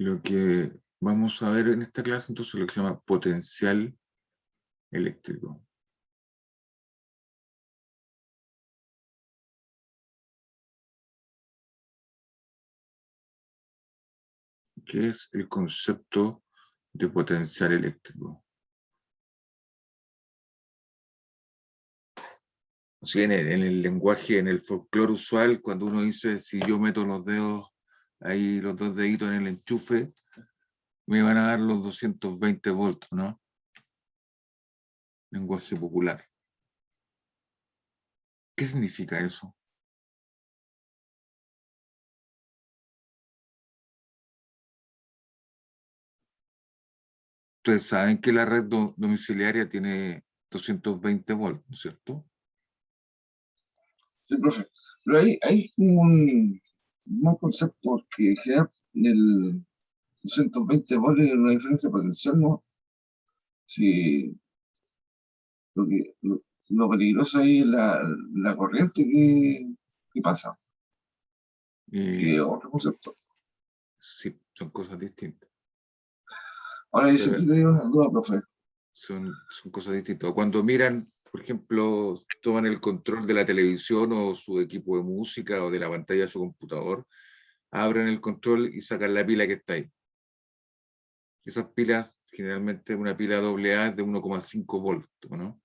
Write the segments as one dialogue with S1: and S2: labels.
S1: Lo que vamos a ver en esta clase, entonces, lo que se llama potencial eléctrico. ¿Qué es el concepto de potencial eléctrico? O sea, en el lenguaje, en el folclore usual, cuando uno dice, si yo meto los dedos ahí, los dos deditos en el enchufe, me van a dar los 220 voltios, ¿no? Lenguaje popular. ¿Qué significa eso? Ustedes saben que la red domiciliaria tiene 220 volts, ¿no es cierto?
S2: Sí, profe. Pero hay un concepto que genera el 220 volts y una diferencia potencial, ¿no? Si lo peligroso ahí es la corriente que pasa, que es otro concepto.
S1: Sí, son cosas distintas.
S2: Ahora, yo siempre tengo una duda, profe.
S1: Son cosas distintas. Cuando miran, por ejemplo, toman el control de la televisión o su equipo de música o de la pantalla de su computador, abren el control y sacan la pila que está ahí. Esas pilas, generalmente una pila AA es de 1,5 volts, ¿no?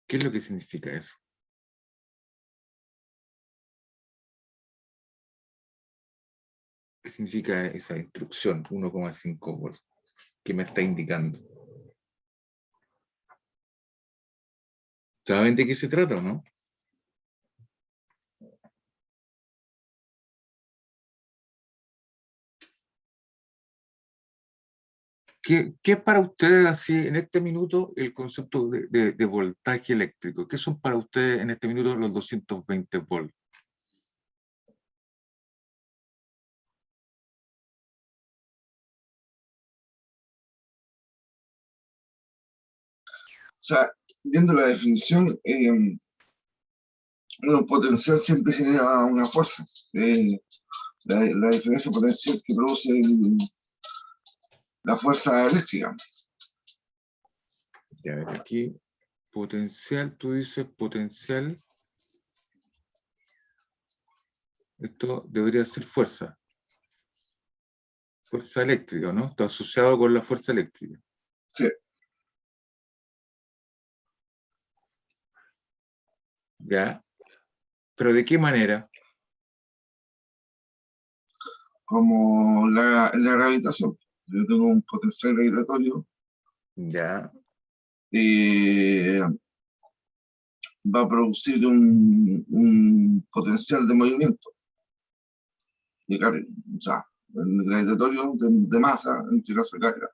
S1: ¿Qué es lo que significa eso? ¿Qué significa esa instrucción, 1,5 volts? ¿Qué me está indicando? ¿Saben de qué se trata o no? ¿Qué es para ustedes así en este minuto el concepto de voltaje eléctrico? ¿Qué son para ustedes en este minuto los 220 volts?
S2: O sea, viendo la definición, un potencial siempre genera una fuerza. La diferencia potencial que produce la fuerza eléctrica.
S1: Ya ver, aquí, potencial, tú dices potencial. Esto debería ser fuerza. Fuerza eléctrica, ¿no? Está asociado con la fuerza eléctrica.
S2: Sí.
S1: ¿Ya? ¿Pero de qué manera?
S2: Como la gravitación. Yo tengo un potencial gravitatorio,
S1: ¿Ya?
S2: va a producir un potencial de movimiento, de carga, o sea, el gravitatorio de masa, en este caso de carga.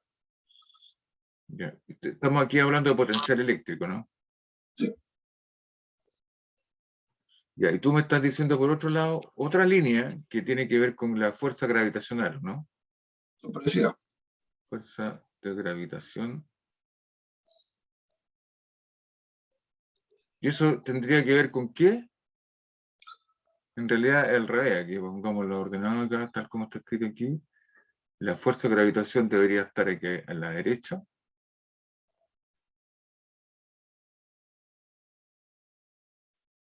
S1: ¿Ya? Estamos aquí hablando de potencial eléctrico, ¿no?
S2: Sí.
S1: Ya, y tú me estás diciendo por otro lado otra línea que tiene que ver con la fuerza gravitacional, ¿no?
S2: Son parecidas.
S1: Fuerza de gravitación. ¿Y eso tendría que ver con qué? En realidad, al revés, aquí pongamos lo ordenado acá, tal como está escrito aquí. La fuerza de gravitación debería estar aquí a la derecha.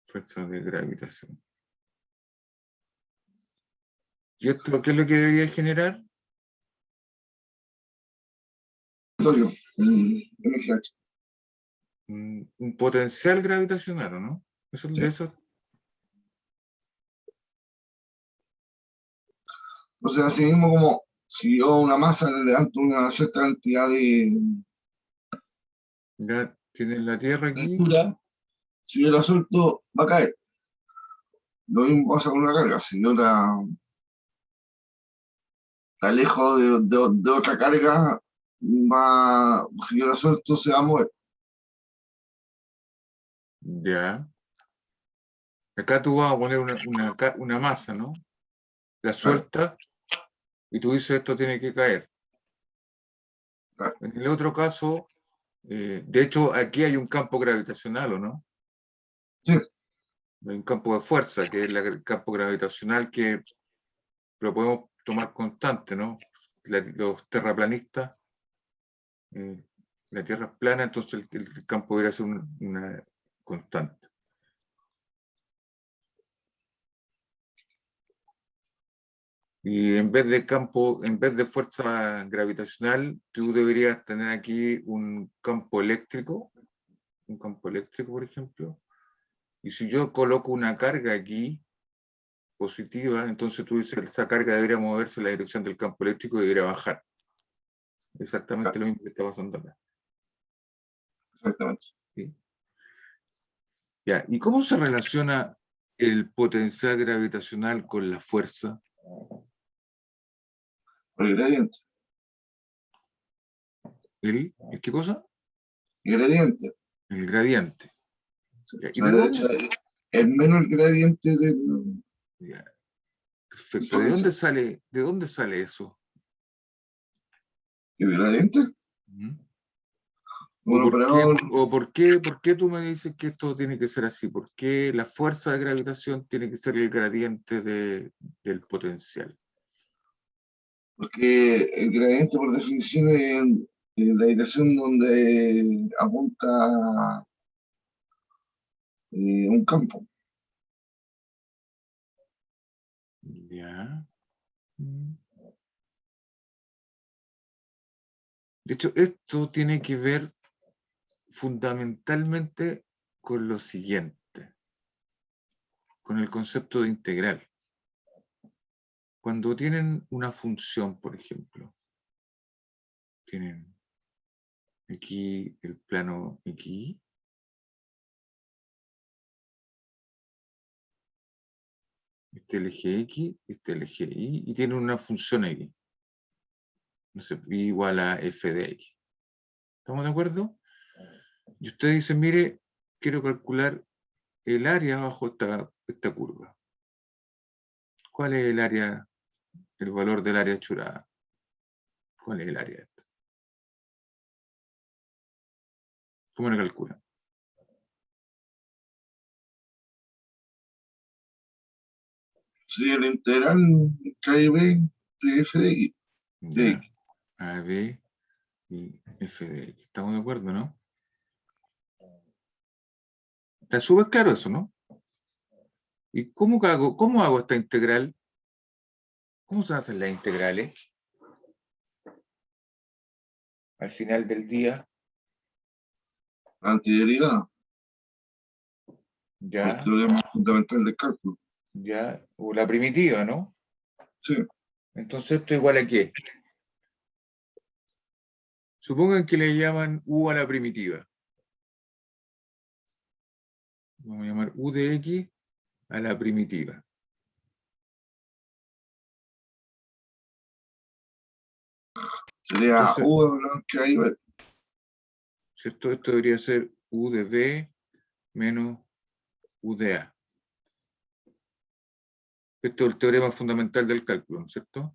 S1: Fuerza de gravitación. ¿Y esto qué es lo que debería generar?
S2: Gravitatorio, MGH.
S1: Un potencial gravitacional, ¿o no? Eso,
S2: Sí.
S1: de eso.
S2: Entonces, así mismo como si yo a una masa le levanto una cierta cantidad de
S1: Ya tienen la Tierra aquí.
S2: altura, si yo la suelto, va a caer. Lo mismo pasa con una carga. Si yo la alejo de otra carga, si yo la suelto, se va a mover.
S1: Ya. Acá tú vas a poner una masa, ¿no? La
S2: Claro,
S1: suelta y tú dices esto tiene que caer.
S2: claro.
S1: En el otro caso, de hecho, aquí hay un campo gravitacional, ¿o no?
S2: Sí,
S1: Hay un campo de fuerza, que es el campo gravitacional, que lo podemos tomar constante, ¿no? Los terraplanistas, la Tierra es plana, entonces el campo debería ser una constante. Y en vez de campo, en vez de fuerza gravitacional, tú deberías tener aquí un campo eléctrico, por ejemplo. Y si yo coloco una carga aquí, positiva, entonces tú dices, esa carga debería moverse en la dirección del campo eléctrico y debería bajar. Exactamente lo mismo que está pasando acá.
S2: Exactamente.
S1: ¿Sí? Ya, ¿y cómo se relaciona el potencial gravitacional con la fuerza?
S2: Por el gradiente.
S1: ¿El qué cosa?
S2: El gradiente.
S1: El gradiente.
S2: Sí.
S1: Ya,
S2: O
S1: ¿y
S2: sea,
S1: de
S2: de
S1: dónde?
S2: hecho, es menos el gradiente del
S1: Ya, perfecto.
S2: potencial.
S1: De dónde sale eso?
S2: ¿Y el gradiente?
S1: ¿Mm?
S2: Un operador,
S1: Por qué tú me dices que esto tiene que ser así? ¿Por qué la fuerza de gravitación tiene que ser el gradiente del potencial?
S2: porque el gradiente por definición es en la dirección donde apunta un campo.
S1: Ya. Mm. De hecho, esto tiene que ver fundamentalmente con lo siguiente, con el concepto de integral. Cuando tienen una función, por ejemplo, tienen aquí el plano X, este el eje X, este el eje Y, y tienen una función X. No sé, Y igual a f de X. ¿Estamos de acuerdo? Y usted dice, mire, quiero calcular el área bajo esta curva. ¿Cuál es el área, el valor del área churada? ¿Cuál es el área de esto? ¿Cómo lo calcula?
S2: Sería la integral KIB de f de x. De
S1: Ya,
S2: x.
S1: A, B y F de X. ¿Estamos de acuerdo, no? Está súper claro eso, ¿no? ¿Y cómo hago esta integral? ¿Cómo se hacen las integrales? Al final del día,
S2: Antiderivada, por
S1: ya,
S2: teorema fundamental del cálculo.
S1: ya, o la primitiva, ¿no?
S2: Sí,
S1: Entonces esto igual a qué. Supongan que le llaman U a la primitiva. Vamos a llamar U de X a la primitiva.
S2: sería
S1: Entonces,
S2: U KIB.
S1: ¿cierto? Esto debería ser U de B menos U de A. Esto es el teorema fundamental del cálculo, ¿no es cierto?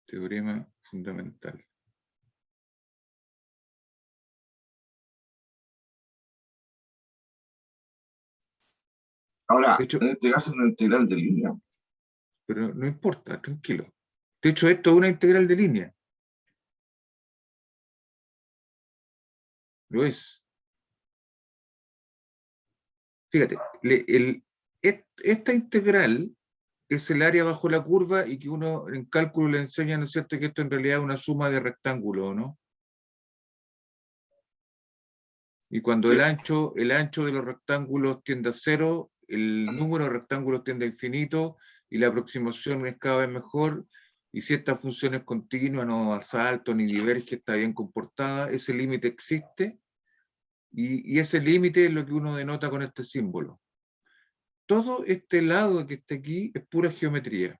S1: Teorema fundamental.
S2: Ahora,
S1: De hecho,
S2: en este caso es una integral de línea.
S1: pero no importa, tranquilo. De hecho, esto es una integral de línea. Lo es. Fíjate, esta integral es el área bajo la curva y que uno en cálculo le enseña, ¿no es cierto?, que esto en realidad es una suma de rectángulos, ¿no? Y cuando
S2: Sí,
S1: el ancho de los rectángulos tiende a cero, el número de rectángulos tiende a infinito y la aproximación es cada vez mejor. Y si esta función es continua, no asalto ni diverge, está bien comportada, ese límite existe y ese límite es lo que uno denota con este símbolo. Todo este lado que está aquí es pura geometría.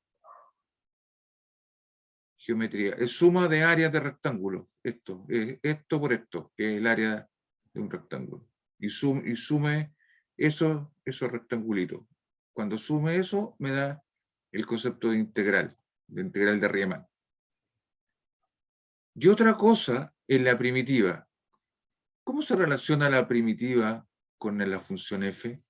S1: Geometría. Es suma de áreas de rectángulo. Esto por esto, que es el área de un rectángulo. Y sume esos rectangulitos. Cuando sume eso, me da el concepto de integral de Riemann. Y otra cosa es la primitiva. ¿Cómo se relaciona la primitiva con la función f?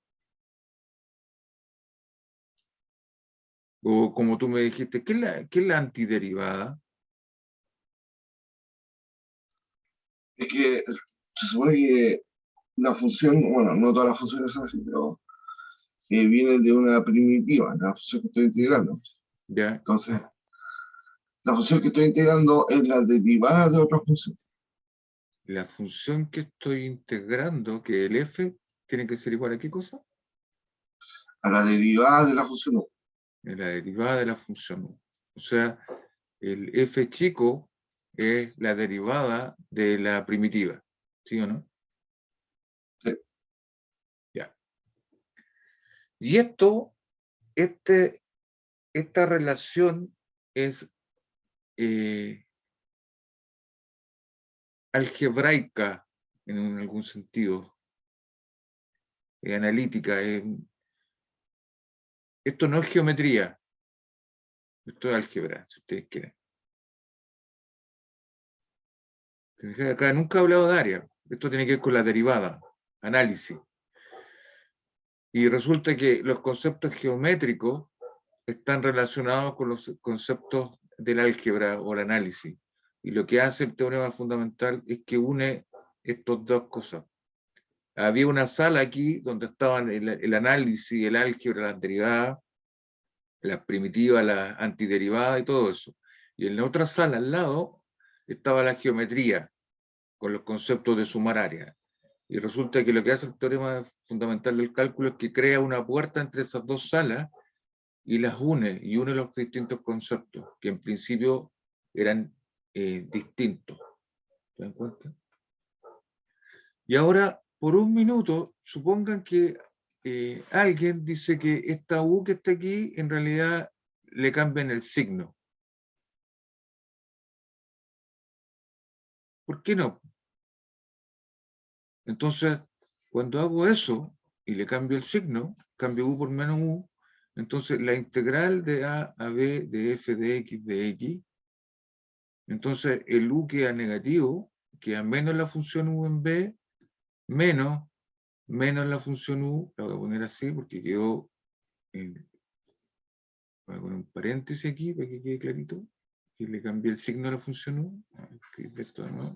S1: O como tú me dijiste, ¿qué es la antiderivada?
S2: Es que se supone que la función, bueno, no todas las funciones son así, pero viene de una primitiva, la función que estoy integrando.
S1: ¿Ya?
S2: Entonces, la función que estoy integrando es la derivada de otra función.
S1: La función que estoy integrando, que el f, tiene que ser igual a ¿qué cosa?
S2: A la derivada de la función u.
S1: Es la derivada de la función u. O sea, el f chico es la derivada de la primitiva. ¿Sí o no?
S2: Sí.
S1: Ya. Y esta relación es algebraica en algún sentido, analítica. Esto no es geometría, esto es álgebra, si ustedes quieren. Acá nunca he hablado de área, esto tiene que ver con la derivada, análisis. Y resulta que los conceptos geométricos están relacionados con los conceptos del álgebra o el análisis. Y lo que hace el teorema fundamental es que une estas dos cosas. Había una sala aquí donde estaban el análisis, el álgebra, las derivadas, las primitivas, las antiderivadas y todo eso. Y en la otra sala al lado estaba la geometría, con los conceptos de sumar área. Y resulta que lo que hace el teorema fundamental del cálculo es que crea una puerta entre esas dos salas y las une, y une los distintos conceptos, que en principio eran distintos. ¿Se dan cuenta? Y ahora, por un minuto, supongan que alguien dice que esta U que está aquí, en realidad le cambian el signo. ¿Por qué no? Entonces, cuando hago eso y le cambio el signo, cambio U por menos U, entonces la integral de A a B de f de x, entonces el U queda negativo, queda menos la función U en B, menos la función U, la voy a poner así porque quedó, voy a poner un paréntesis aquí para que quede clarito, que le cambié el signo a la función U. Esto de nuevo.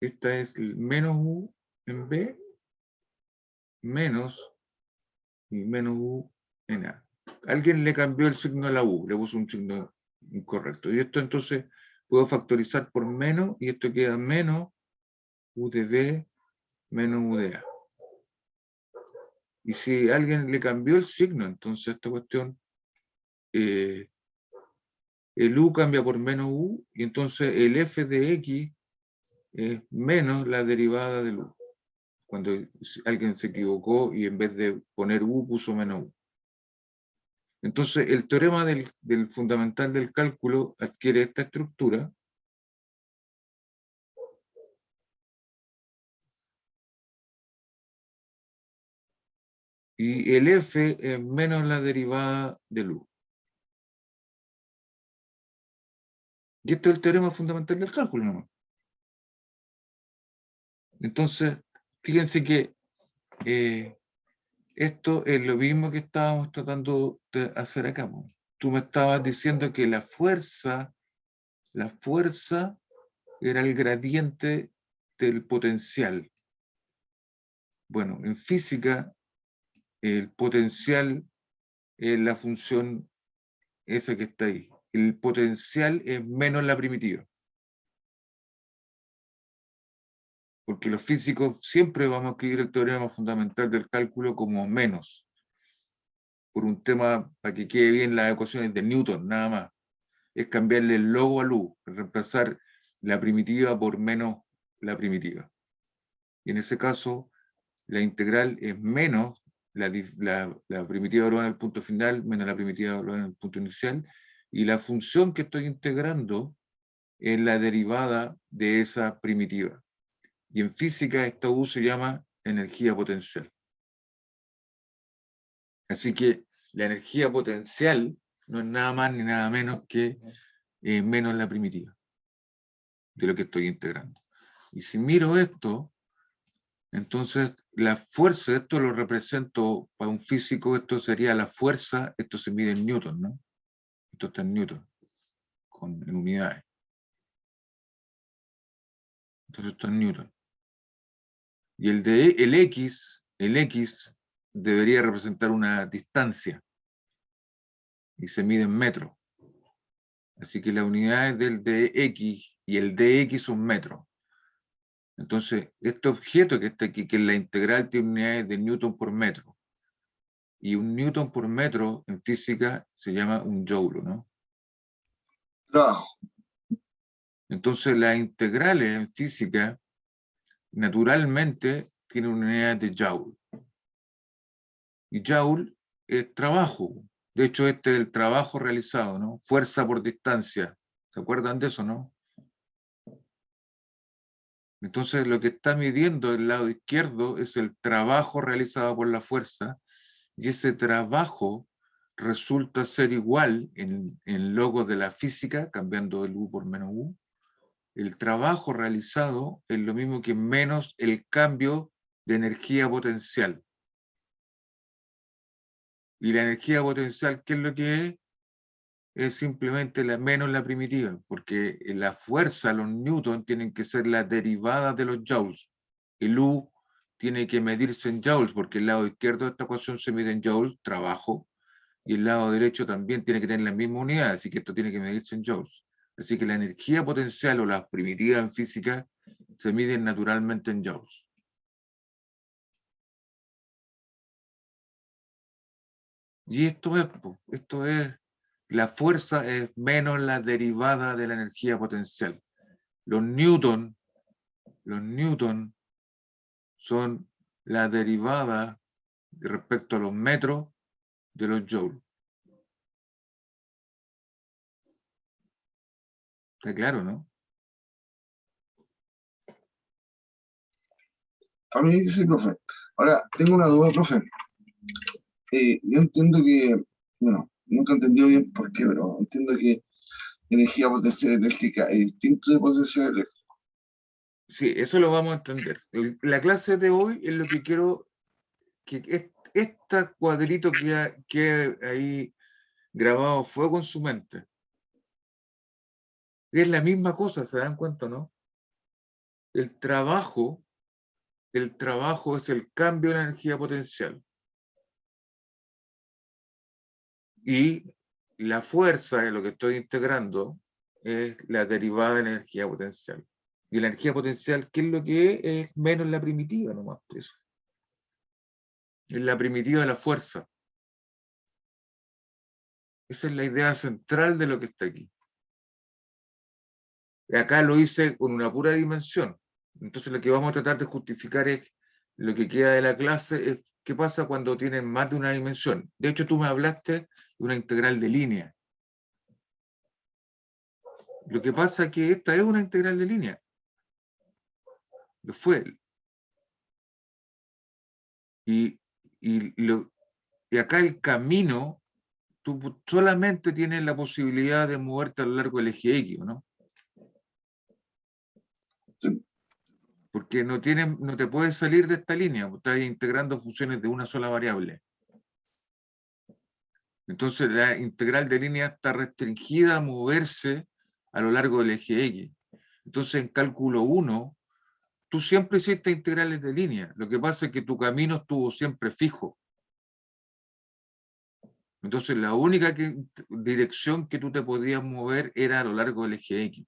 S1: Esta es el menos U en B, menos y menos U en A. Alguien le cambió el signo a la U, le puso un signo incorrecto. Y esto entonces puedo factorizar por menos, y esto queda menos U de B menos U de A. Y si alguien le cambió el signo, entonces esta cuestión, el U cambia por menos U, y entonces el f de x es menos la derivada del U. Cuando alguien se equivocó y en vez de poner U puso menos U. Entonces, el teorema del fundamental del cálculo adquiere esta estructura. Y el f es menos la derivada del U. Y esto es el teorema fundamental del cálculo nomás. Entonces, fíjense que esto es lo mismo que estábamos tratando de hacer acá. Tú me estabas diciendo que la fuerza era el gradiente del potencial. Bueno, en física, el potencial es la función esa que está ahí. El potencial es menos la primitiva. Porque los físicos siempre vamos a escribir el teorema fundamental del cálculo como menos, por un tema para que quede bien las ecuaciones de Newton, nada más. Es cambiarle el logo al U, reemplazar la primitiva por menos la primitiva. Y en ese caso, la integral es menos la primitiva evaluada en el punto final, menos la primitiva evaluada en el punto inicial, y la función que estoy integrando es la derivada de esa primitiva. Y en física esta U se llama energía potencial. Así que la energía potencial no es nada más ni nada menos que menos la primitiva de lo que estoy integrando. Y si miro esto, entonces la fuerza, esto lo represento para un físico, esto sería la fuerza, esto se mide en Newton, ¿no? Esto está en Newton, en unidades. Entonces esto es Newton. Y el X debería representar una distancia y se mide en metros. Así que las unidades del dx y el dx son metros. Entonces, este objeto que está aquí, que es la integral, tiene unidades de Newton por metro. Y un Newton por metro en física se llama un joule, ¿no?
S2: Trabajo.
S1: Entonces, las integrales en física naturalmente tienen unidades de joule. Y joule es trabajo. De hecho, este es el trabajo realizado, ¿no? Fuerza por distancia. ¿Se acuerdan de eso, no? Entonces, lo que está midiendo el lado izquierdo es el trabajo realizado por la fuerza, y ese trabajo resulta ser igual en logos de la física, cambiando el U por menos U. El trabajo realizado es lo mismo que menos el cambio de energía potencial. Y la energía potencial, ¿qué es lo que es? Es simplemente menos la primitiva, porque la fuerza, los newtons, tienen que ser las derivadas de los joules. El U tiene que medirse en joules, porque el lado izquierdo de esta ecuación se mide en joules, trabajo, y el lado derecho también tiene que tener la misma unidad, así que esto tiene que medirse en joules. Así que la energía potencial o las primitivas en física se miden naturalmente en joules. Y esto es, la fuerza es menos la derivada de la energía potencial. Los newton son la derivada respecto a los metros de los joules. ¿Está claro, no?
S2: A mí sí, profe. Ahora, tengo una duda, profe. Yo entiendo que, bueno, nunca he entendido bien por qué, pero entiendo que energía potencial eléctrica es distinto de potencial eléctrica.
S1: Sí, eso lo vamos a entender. La clase de hoy es lo que quiero que este cuadrito que ahí grabado fuego en su mente. Es la misma cosa, ¿se dan cuenta, no? El trabajo es el cambio de la energía potencial. Y la fuerza de lo que estoy integrando es la derivada de la energía potencial. Y la energía potencial, ¿qué es lo que es? Es menos la primitiva, nomás. Eso. Es la primitiva de la fuerza. Esa es la idea central de lo que está aquí. Y acá lo hice con una pura dimensión. Entonces lo que vamos a tratar de justificar es lo que queda de la clase, es qué pasa cuando tienen más de una dimensión. De hecho, tú me hablaste de una integral de línea. Lo que pasa es que esta es una integral de línea. Lo fue. Y, y acá el camino, tú solamente tienes la posibilidad de moverte a lo largo del eje X, ¿no?
S2: Sí.
S1: Porque no te puedes salir de esta línea, estás integrando funciones de una sola variable. Entonces la integral de línea está restringida a moverse a lo largo del eje X. Entonces en cálculo 1, tú siempre hiciste integrales de línea. Lo que pasa es que tu camino estuvo siempre fijo. Entonces la única dirección que tú te podías mover era a lo largo del eje X.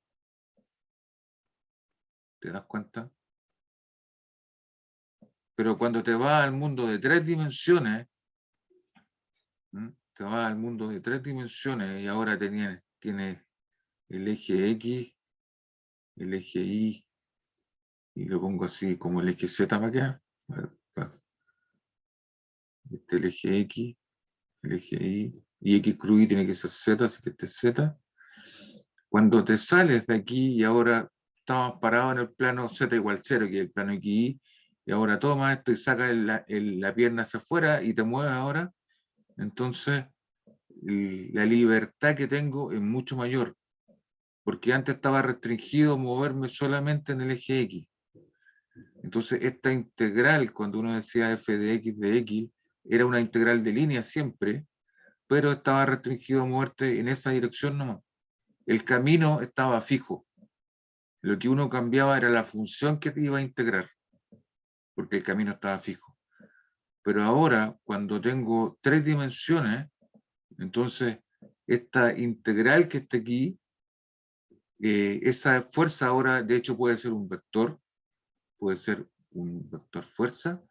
S1: ¿Te das cuenta? Pero cuando te vas al mundo de 3 dimensiones, te vas al mundo de 3 dimensiones y ahora tienes el eje X, el eje Y, y lo pongo así como el eje Z para acá. Este el eje X, el eje y X cruz Y tiene que ser Z, así que este es Z. Cuando te sales de aquí y ahora estamos parados en el plano Z igual 0, que es el plano XY, y ahora toma esto y saca la pierna hacia afuera y te mueves ahora, entonces la libertad que tengo es mucho mayor, porque antes estaba restringido moverme solamente en el eje X. Entonces, esta integral, cuando uno decía f de x, era una integral de línea siempre, pero estaba restringido a muerte en esa dirección nomás. El camino estaba fijo. Lo que uno cambiaba era la función que te iba a integrar, porque el camino estaba fijo. Pero ahora, cuando tengo 3 dimensiones, entonces esta integral que está aquí, esa fuerza ahora de hecho puede ser un vector, puede ser un vector fuerza,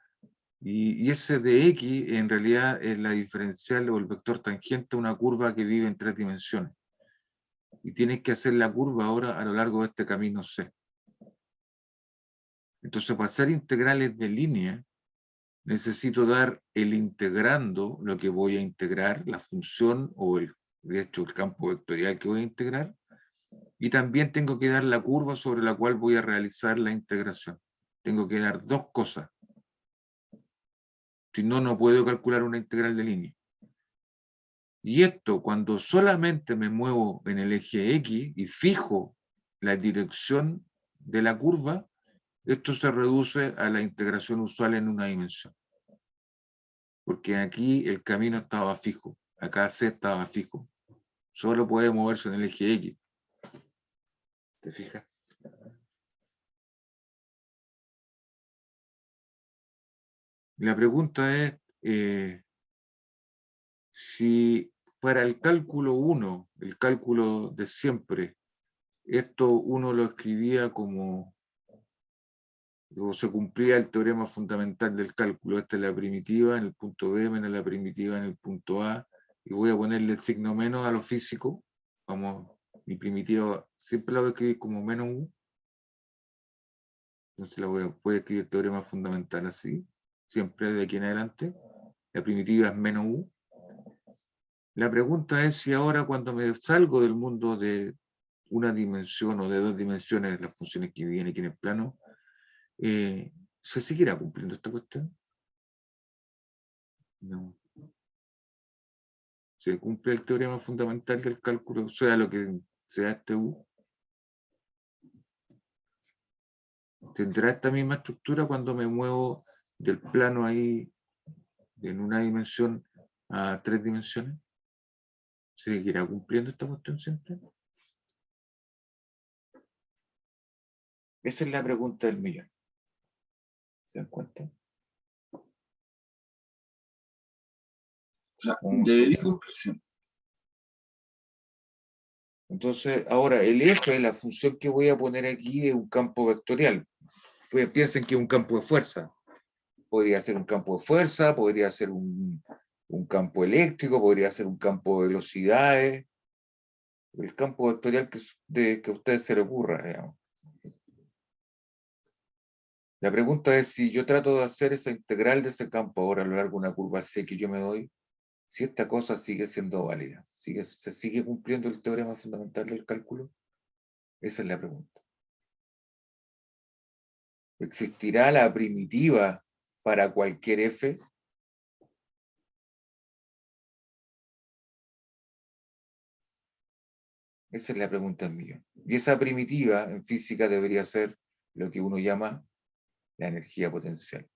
S1: y ese de x en realidad es la diferencial o el vector tangente a una curva que vive en 3 dimensiones. Y tienes que hacer la curva ahora a lo largo de este camino C. Entonces, para hacer integrales de línea, necesito dar el integrando, lo que voy a integrar, la función o de hecho el campo vectorial que voy a integrar, y también tengo que dar la curva sobre la cual voy a realizar la integración. Tengo que dar 2 cosas. Si no, no puedo calcular una integral de línea. Y esto, cuando solamente me muevo en el eje X y fijo la dirección de la curva, esto se reduce a la integración usual en una dimensión. Porque aquí el camino estaba fijo, acá C estaba fijo. Solo puede moverse en el eje X. ¿Te fijas? La pregunta es si para el cálculo 1, el cálculo de siempre, esto uno lo escribía como, o se cumplía el teorema fundamental del cálculo. Esta es la primitiva en el punto B menos la primitiva en el punto A, y voy a ponerle el signo menos a lo físico, como mi primitiva siempre la voy a escribir como menos U, entonces voy a escribir el teorema fundamental así, siempre de aquí en adelante, la primitiva es menos U. La pregunta es si ahora cuando me salgo del mundo de una dimensión o de 2 dimensiones, las funciones que vienen aquí en el plano, ¿se seguirá cumpliendo esta cuestión? No. Se cumple el teorema fundamental del cálculo, sea lo que sea este U. ¿Tendrá esta misma estructura cuando me muevo del plano ahí en una dimensión a 3 dimensiones? ¿Se seguirá cumpliendo esta cuestión siempre? Esa es la pregunta del millón. ¿Se dan cuenta?
S2: O sea, debería cumplirse.
S1: Entonces, ahora el f, la función que voy a poner aquí es un campo vectorial. Pues piensen que es un campo de fuerza. Podría ser un campo de fuerza, podría ser un campo eléctrico, podría ser un campo de velocidades. El campo vectorial que a ustedes se les ocurra, digamos. La pregunta es si yo trato de hacer esa integral de ese campo ahora a lo largo de una curva C que yo me doy, si esta cosa sigue siendo válida, se sigue cumpliendo el teorema fundamental del cálculo. Esa es la pregunta. ¿Existirá la primitiva para cualquier f? Esa es la pregunta del millón. Y esa primitiva en física debería ser lo que uno llama la energía potencial.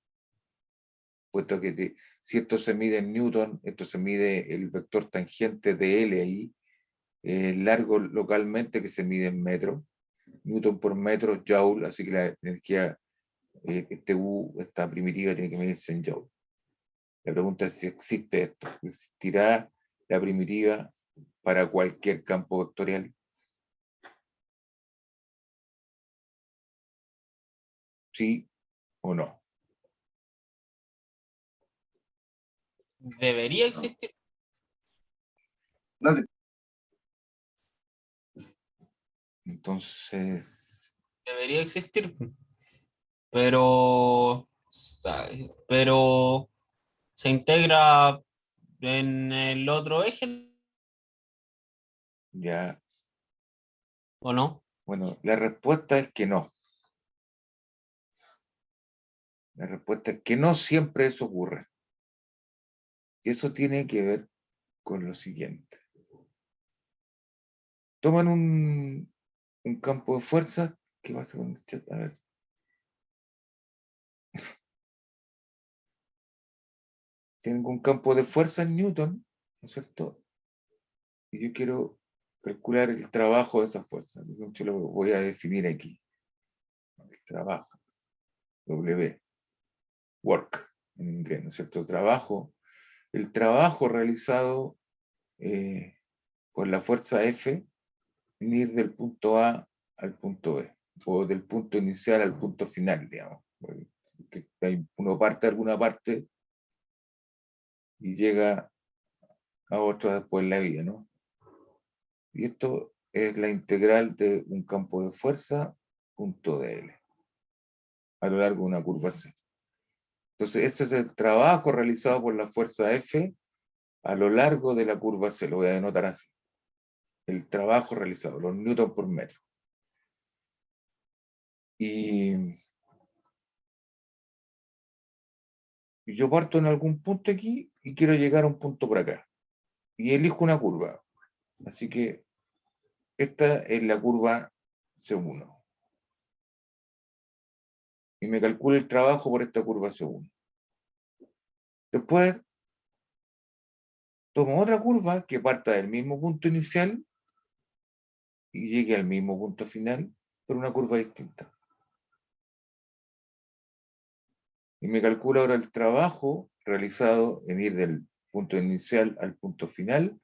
S1: Puesto que si esto se mide en Newton, esto se mide el vector tangente de L ahí, largo localmente que se mide en metros, Newton por metro, Joule, así que la energía, este U, esta primitiva tiene que medirse en Joule. La pregunta es si existe esto. ¿Existirá la primitiva para cualquier campo vectorial? ¿Sí o no?
S3: Debería existir.
S2: Dale.
S1: Entonces,
S3: Debería existir. Pero, pero se integra en el otro eje,
S1: ya,
S3: ¿o no?
S1: bueno, la respuesta es que no. La respuesta es que no siempre eso ocurre. Y eso tiene que ver con lo siguiente. Toman un campo de fuerza, ¿qué pasa con el chat? A ver. tengo un campo de fuerza en Newton, ¿no es cierto? Y yo quiero calcular el trabajo de esa fuerza. Yo lo voy a definir aquí. El trabajo. W. Work, en inglés, ¿no es cierto? Trabajo. El trabajo realizado por la fuerza F en ir del punto A al punto B, o del punto inicial al punto final, digamos. Que uno parte de alguna parte y llega a otra después en la vida, ¿no? Y esto es la integral de un campo de fuerza, punto dl, a lo largo de una curva C. Entonces, ese es el trabajo realizado por la fuerza F a lo largo de la curva C, lo voy a denotar así. El trabajo realizado, los newton por metro. Y yo parto en algún punto aquí y quiero llegar a un punto por acá. Y elijo una curva. Así que esta es la curva C1. Y me calculo el trabajo por esta curva C1. Después tomo otra curva que parta del mismo punto inicial y llegue al mismo punto final por una curva distinta. Y me calculo ahora el trabajo realizado en ir del punto inicial al punto final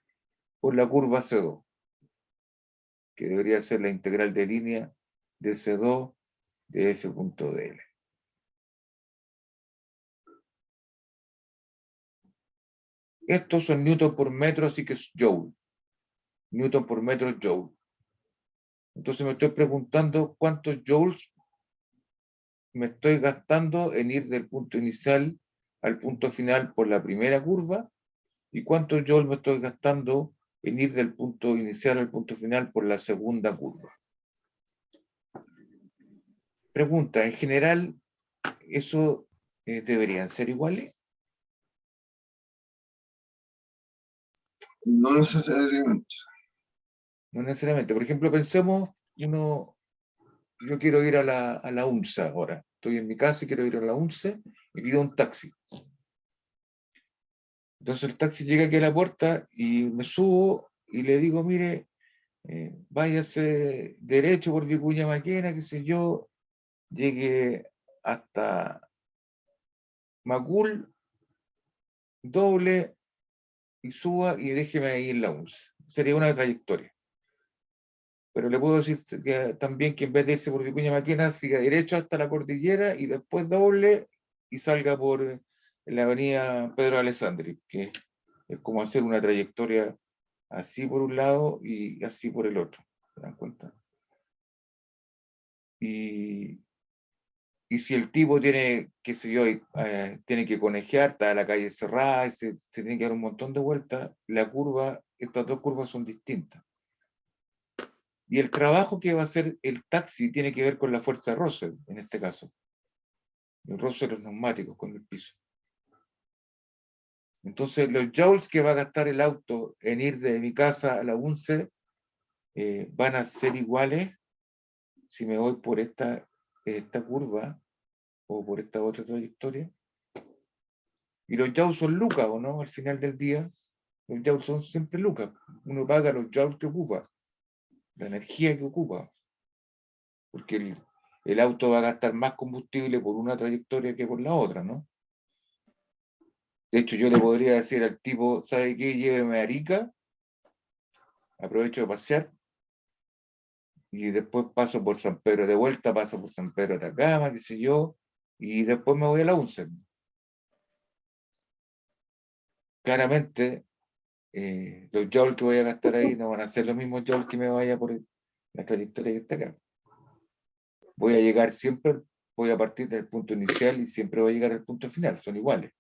S1: por la curva C2, que debería ser la integral de línea de C2 de F.dl. Estos son newton por metro, así que es joule. Newton por metro es joule. Entonces me estoy preguntando cuántos joules me estoy gastando en ir del punto inicial al punto final por la primera curva y cuántos joules me estoy gastando en ir del punto inicial al punto final por la segunda curva. Pregunta, en general, ¿eso deberían ser iguales?
S2: No necesariamente.
S1: No necesariamente. Por ejemplo, pensemos, yo quiero ir a la UNSA ahora. Estoy en mi casa y quiero ir a la UNSA y pido un taxi. Entonces el taxi llega aquí a la puerta y me subo y le digo, mire, váyase derecho por Vicuña Maquena, qué sé yo, llegue hasta Macul, doble y suba y déjeme ahí en la UNSA. Sería una trayectoria. Pero le puedo decir que, también que en vez de irse por Vicuña Maquena, siga derecho hasta la cordillera y después doble y salga por la avenida Pedro Alessandri, que es como hacer una trayectoria así por un lado y así por el otro. ¿Se dan cuenta? Y si el tipo tiene, qué sé yo, tiene que conejear, está la calle cerrada, y se tiene que dar un montón de vueltas, la curva, estas dos curvas son distintas. Y el trabajo que va a hacer el taxi tiene que ver con la fuerza de Russell, en este caso. El roce de los neumáticos con el piso. Entonces, los joules que va a gastar el auto en ir de mi casa a la UNCE van a ser iguales si me voy por esta curva o por esta otra trayectoria. Y los joules son lucas, ¿o no? Al final del día, los joules son siempre lucas. Uno paga los joules que ocupa, la energía que ocupa. Porque el auto va a gastar más combustible por una trayectoria que por la otra, ¿no? De hecho, yo le podría decir al tipo, ¿sabe qué? Lléveme a Arica, aprovecho de pasear, y después paso por San Pedro de vuelta, paso por San Pedro de Atacama, qué sé yo, y después me voy a la UNCE. Claramente, los joules que voy a gastar ahí no van a ser los mismos joules que me vaya por la trayectoria que está acá. Voy a llegar siempre, voy a partir del punto inicial y siempre voy a llegar al punto final, son iguales.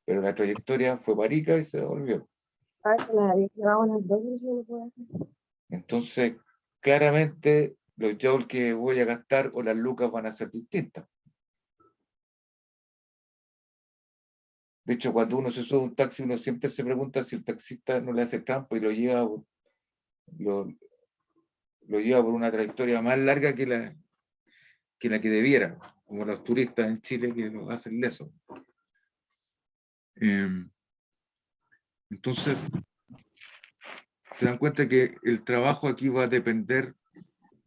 S1: Pero la trayectoria fue para Arica y se devolvió. Entonces, claramente, los joules que voy a gastar o las lucas van a ser distintas. De hecho, cuando uno se sube a un taxi, uno siempre se pregunta si el taxista no le hace trampa y lo lleva por una trayectoria más larga que la que debiera, como los turistas en Chile que lo hacen leso. Entonces, se dan cuenta que el trabajo aquí va a depender,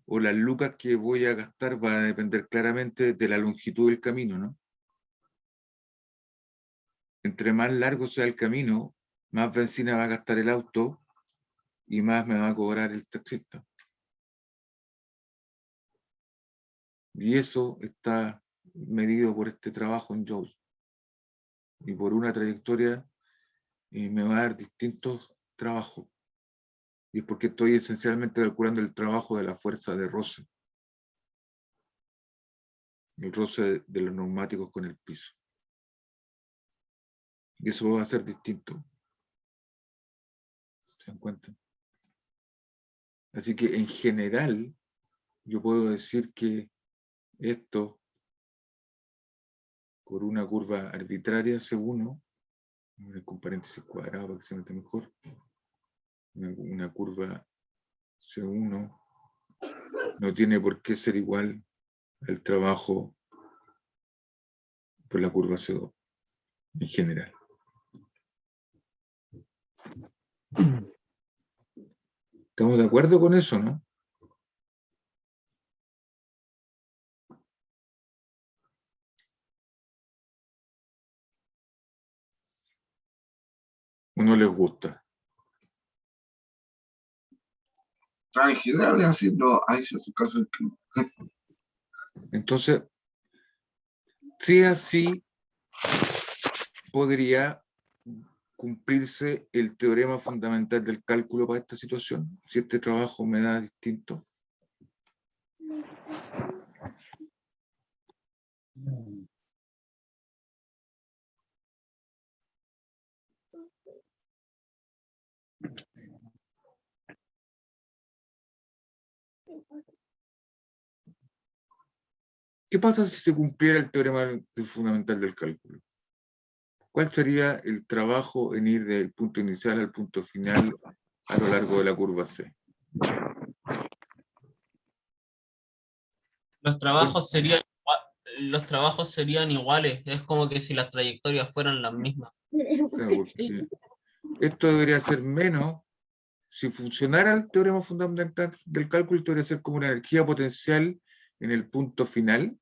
S1: o las lucas que voy a gastar van a depender claramente de la longitud del camino, ¿no? Entre más largo sea el camino, más benzina va a gastar el auto y más me va a cobrar el taxista. Y eso está medido por este trabajo en Joules. Y por una trayectoria me va a dar distintos trabajos. Y es porque estoy esencialmente calculando el trabajo de la fuerza de roce. El roce de los neumáticos con el piso. Y eso va a ser distinto. ¿Se dan cuenta? Así que en general, yo puedo decir que esto, por una curva arbitraria C1, con paréntesis cuadrado para que se meta mejor, una curva C1 no tiene por qué ser igual al trabajo por la curva C2, en general. ¿Estamos de acuerdo con eso, no? ¿O no les gusta?
S2: En general es así, pero hay ciertos casos que no.
S1: Entonces, sí así podría cumplirse el teorema fundamental del cálculo para esta situación, si este trabajo me da distinto. ¿Qué pasa si se cumpliera el teorema fundamental del cálculo? ¿Cuál sería el trabajo en ir del punto inicial al punto final a lo largo de la curva C?
S3: Los trabajos serían, los trabajos serían iguales, es como que si las trayectorias fueran las mismas.
S1: Claro, porque esto debería ser menos, si funcionara el teorema fundamental del cálculo, esto debería ser como una energía potencial en el punto final.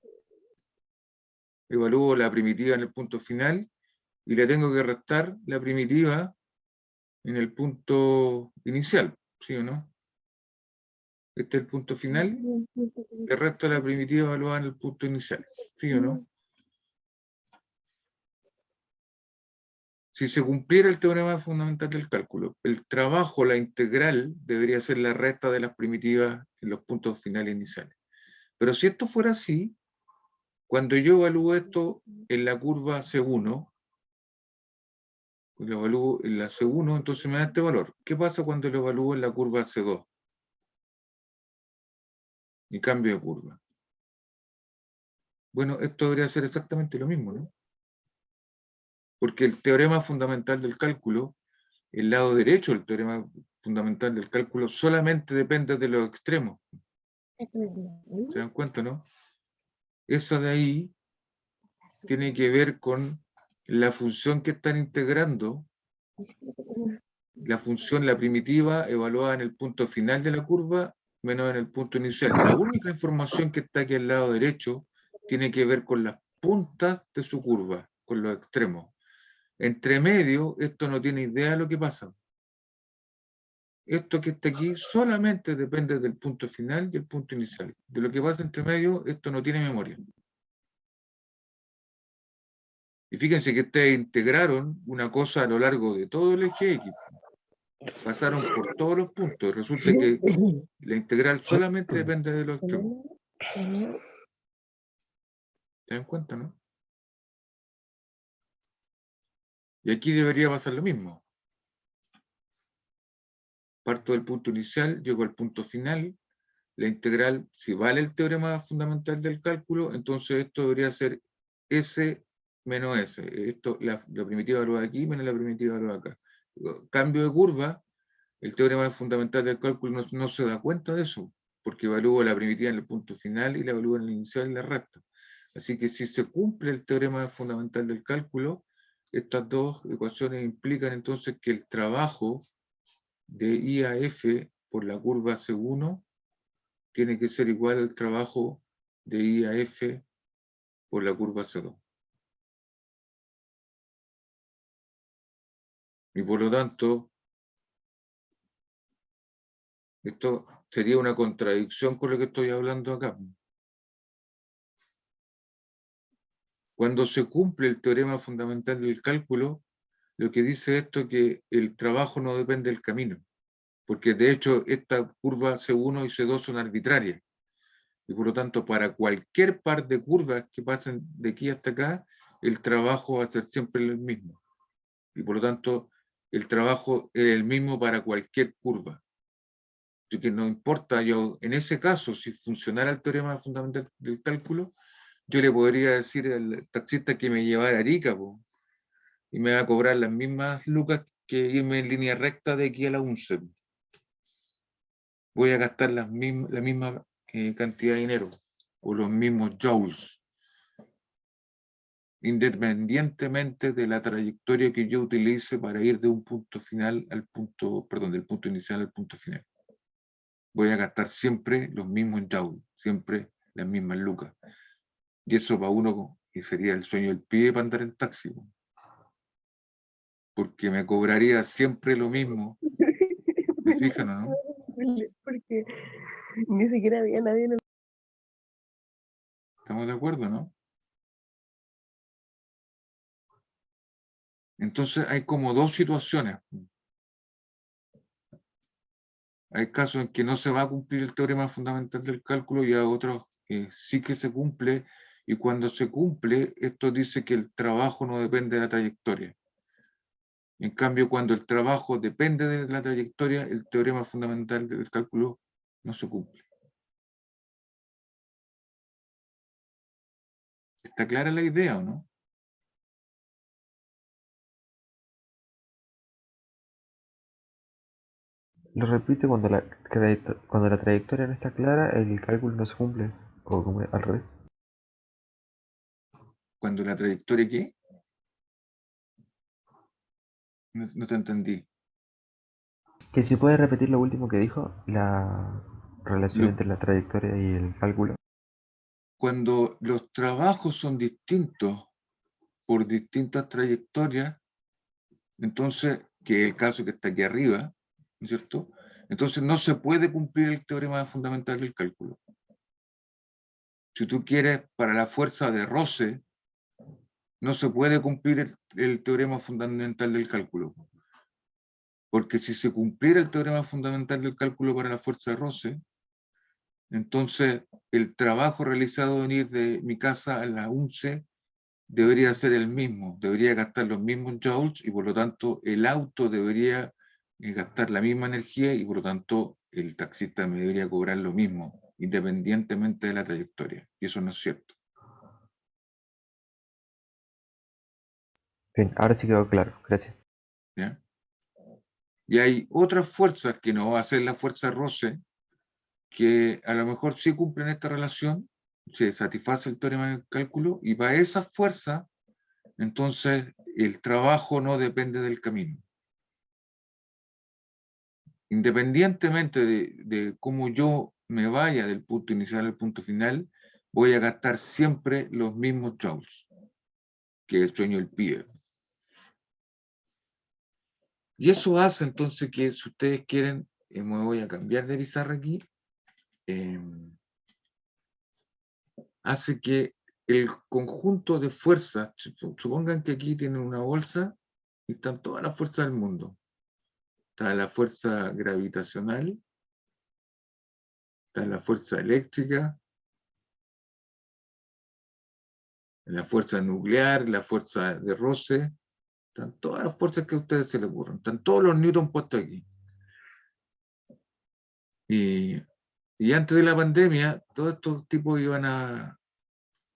S1: Evalúo la primitiva en el punto final y le tengo que restar la primitiva en el punto inicial, ¿sí o no? Este es el punto final, le resto la primitiva evaluada en el punto inicial, ¿sí o no? Si se cumpliera el teorema fundamental del cálculo, el trabajo, la integral, debería ser la resta de las primitivas en los puntos finales iniciales. Pero si esto fuera así, cuando yo evalúo esto en la curva C1, lo evalúo en la C1, entonces me da este valor. ¿Qué pasa cuando lo evalúo en la curva C2? Y cambio de curva. Bueno, esto debería ser exactamente lo mismo, ¿no? Porque el teorema fundamental del cálculo, el lado derecho del teorema fundamental del cálculo, solamente depende de los extremos. ¿Se dan cuenta, no? Eso de ahí tiene que ver con la función que están integrando, la función, la primitiva, evaluada en el punto final de la curva, menos en el punto inicial. La única información que está aquí al lado derecho tiene que ver con las puntas de su curva, con los extremos. Entre medio, esto no tiene idea de lo que pasa. Esto que está aquí solamente depende del punto final y el punto inicial. De lo que pasa entre medio, esto no tiene memoria. Y fíjense que ustedes integraron una cosa a lo largo de todo el eje X. Pasaron por todos los puntos. Y resulta que la integral solamente depende de los extremos. ¿Se dan cuenta, no? Y aquí debería pasar lo mismo. Parto del punto inicial, llego al punto final. La integral, si vale el teorema fundamental del cálculo, entonces esto debería ser S menos S. Esto, la primitiva evaluada aquí menos la primitiva evaluada acá. Cambio de curva, el teorema fundamental del cálculo no se da cuenta de eso, porque evalúa la primitiva en el punto final y la evalúa en el inicial y la resta. Así que si se cumple el teorema fundamental del cálculo, estas dos ecuaciones implican entonces que el trabajo de IAF por la curva C1 tiene que ser igual al trabajo de IAF por la curva C2. Y por lo tanto, esto sería una contradicción con lo que estoy hablando acá. Cuando se cumple el teorema fundamental del cálculo, lo que dice esto es que el trabajo no depende del camino, porque de hecho esta curva C1 y C2 son arbitrarias, y por lo tanto para cualquier par de curvas que pasen de aquí hasta acá, el trabajo va a ser siempre el mismo, y por lo tanto el trabajo es el mismo para cualquier curva. Así que no importa, yo en ese caso, si funcionara el teorema fundamental del cálculo, yo le podría decir al taxista que me llevara a Arica, po, y me va a cobrar las mismas lucas que irme en línea recta de aquí a la UNCE. Voy a gastar la misma cantidad de dinero, o los mismos joules, independientemente de la trayectoria que yo utilice para ir de un punto final al punto, perdón, del punto inicial al punto final. Voy a gastar siempre los mismos joules, siempre las mismas lucas. Y eso para uno que sería el sueño del pibe para andar en taxi, porque me cobraría siempre lo mismo. ¿Me fijan o no?
S4: Porque ni siquiera había nadie en el...
S1: ¿Estamos de acuerdo, no? Entonces hay como dos situaciones. Hay casos en que no se va a cumplir el teorema fundamental del cálculo y hay otros que sí que se cumple, y cuando se cumple, esto dice que el trabajo no depende de la trayectoria. En cambio, cuando el trabajo depende de la trayectoria, el teorema fundamental del cálculo no se cumple. ¿Está clara la idea o no?
S5: Lo repite cuando la trayectoria no está clara, el cálculo no se cumple. O como al revés.
S1: Cuando la trayectoria, ¿qué? No te entendí.
S5: Que si puede repetir lo último que dijo, la relación
S1: Lo-
S5: entre la trayectoria y el cálculo.
S1: Cuando los trabajos son distintos por distintas trayectorias, entonces, que es el caso que está aquí arriba, ¿no es cierto? Entonces no se puede cumplir el teorema fundamental del cálculo. Si tú quieres, para la fuerza de roce, no se puede cumplir el teorema fundamental del cálculo. Porque si se cumpliera el teorema fundamental del cálculo para la fuerza de roce, entonces el trabajo realizado en ir de mi casa a la UNCE debería ser el mismo, debería gastar los mismos joules y por lo tanto el auto debería gastar la misma energía y por lo tanto el taxista me debería cobrar lo mismo, independientemente de la trayectoria. Y eso no es cierto.
S5: Bien, ahora sí quedó claro. Gracias.
S1: ¿Ya? Y hay otras fuerzas que no va a ser la fuerza roce, que a lo mejor sí cumplen esta relación, se satisface el teorema del cálculo, y para esa fuerza, entonces el trabajo no depende del camino. Independientemente de cómo yo me vaya del punto inicial al punto final, voy a gastar siempre los mismos joules, que es el sueño del pibe. Y eso hace entonces que, si ustedes quieren, me voy a cambiar de pizarra aquí, hace que el conjunto de fuerzas, supongan que aquí tienen una bolsa y están todas las fuerzas del mundo. Está la fuerza gravitacional, está la fuerza eléctrica, la fuerza nuclear, la fuerza de roce, están todas las fuerzas que a ustedes se les ocurran, están todos los newtons puestos aquí. Y antes de la pandemia, todos estos tipos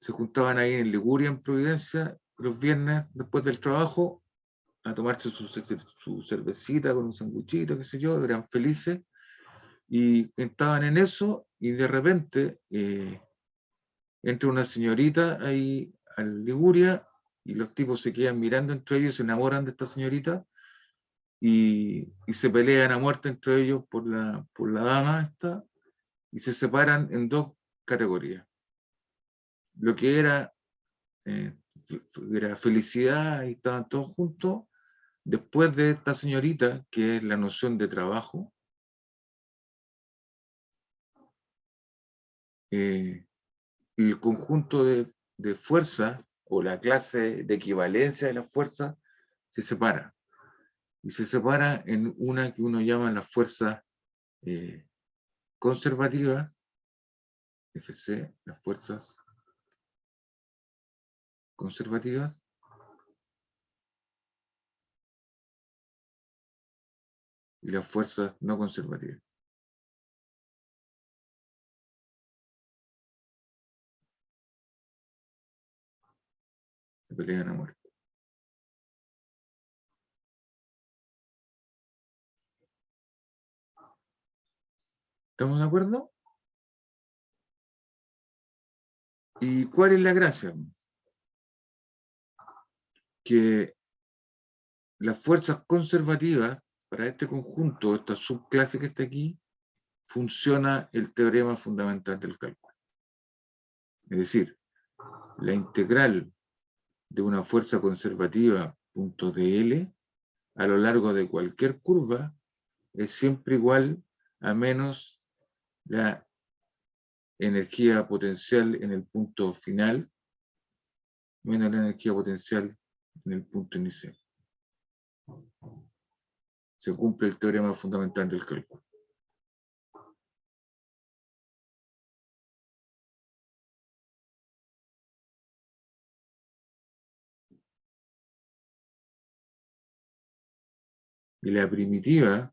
S1: se juntaban ahí en Liguria, en Providencia, los viernes después del trabajo, a tomarse su cervecita con un sanguchito, qué sé yo, eran felices, y estaban en eso, y de repente entra una señorita ahí al Liguria y los tipos se quedan mirando entre ellos, se enamoran de esta señorita y se pelean a muerte entre ellos por la dama esta y se separan en dos categorías. Lo que era felicidad y estaban todos juntos, después de esta señorita, que es la noción de trabajo, el conjunto de fuerzas o la clase de equivalencia de las fuerzas se separa. Y se separa en una que uno llama las fuerzas conservativas, FC, las fuerzas conservativas, y las fuerzas no conservativas. Se pelean a muerte. ¿Estamos de acuerdo? ¿Y cuál es la gracia? Que las fuerzas conservativas, para este conjunto, esta subclase que está aquí, funciona el teorema fundamental del cálculo. Es decir, la integral de una fuerza conservativa punto dl a lo largo de cualquier curva es siempre igual a menos la energía potencial en el punto final menos la energía potencial en el punto inicial. Se cumple el teorema fundamental del cálculo. Y la primitiva,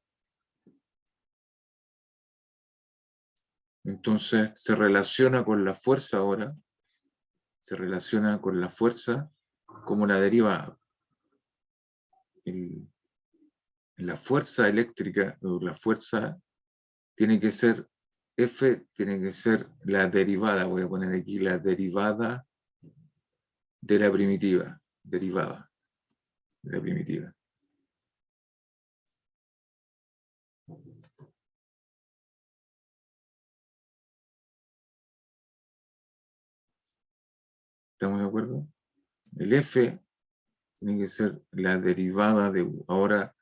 S1: entonces, se relaciona con la fuerza ahora, se relaciona con la fuerza como la derivada. La fuerza eléctrica, o la fuerza, tiene que ser, F tiene que ser la derivada, voy a poner aquí la derivada de la primitiva, derivada de la primitiva. ¿Estamos de acuerdo? El F tiene que ser la derivada de U. Ahora,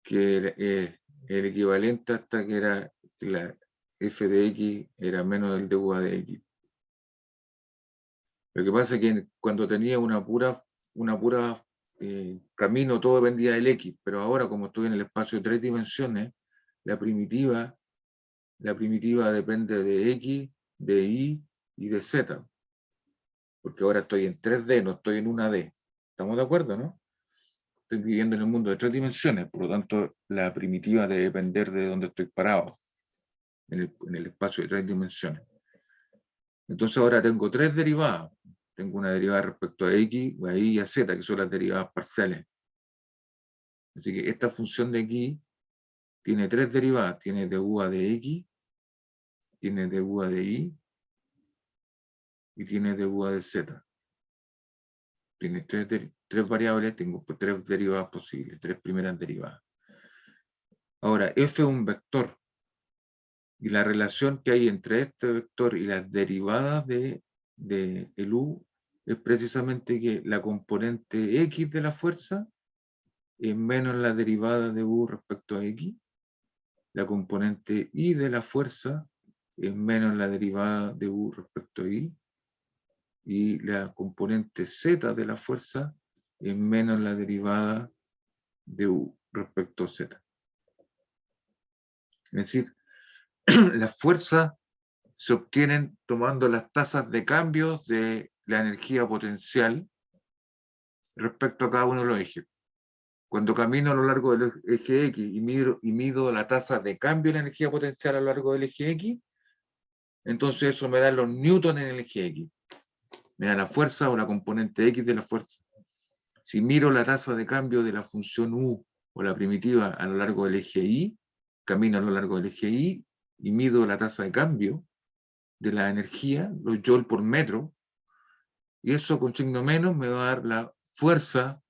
S1: que el equivalente hasta que era la F de X era menos del dU de X. Lo que pasa es que cuando tenía una pura camino, todo dependía del X, pero ahora como estoy en el espacio de 3 dimensiones, la primitiva depende de X, de Y y de Z. Porque ahora estoy en 3D, no estoy en 1D. ¿Estamos de acuerdo, no? Estoy viviendo en el mundo de 3 dimensiones, por lo tanto, la primitiva debe depender de dónde estoy parado, en el espacio de 3 dimensiones. Entonces ahora tengo 3 derivadas. Tengo una derivada respecto a X, a Y y a Z, que son las derivadas parciales. Así que esta función de aquí tiene 3 derivadas. Tiene dU de X, tiene dU de Y y tiene dU de Z. Tiene 3 variables, tengo 3 derivadas posibles, 3 primeras derivadas. Ahora, F es un vector. Y la relación que hay entre este vector y las derivadas de el U es precisamente que la componente X de la fuerza es menos la derivada de U respecto a X. La componente Y de la fuerza es menos la derivada de U respecto a Y. Y la componente Z de la fuerza es menos la derivada de U respecto a Z. Es decir, las fuerzas se obtienen tomando las tasas de cambio de la energía potencial respecto a cada uno de los ejes. Cuando camino a lo largo del eje X y mido la tasa de cambio de la energía potencial a lo largo del eje X, entonces eso me da los newtons en el eje X. Me da la fuerza o la componente X de la fuerza. Si miro la tasa de cambio de la función U o la primitiva a lo largo del eje Y, camino a lo largo del eje Y y mido la tasa de cambio de la energía, los joule por metro, Y eso con signo menos me va a dar la fuerza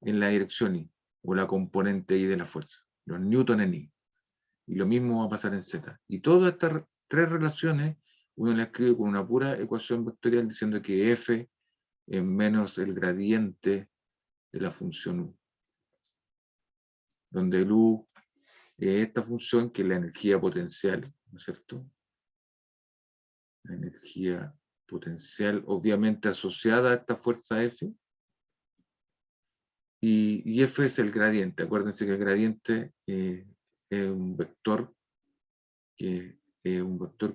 S1: en la dirección Y, o la componente Y de la fuerza, los newton en Y. Y lo mismo va a pasar en Z. Y todas estas tres relaciones uno las escribe con una pura ecuación vectorial diciendo que F es menos el gradiente de la función U, donde el U es esta función que es la energía potencial, ¿no es cierto? La energía potencial obviamente asociada a esta fuerza F, y F es el gradiente. Acuérdense que el gradiente es un vector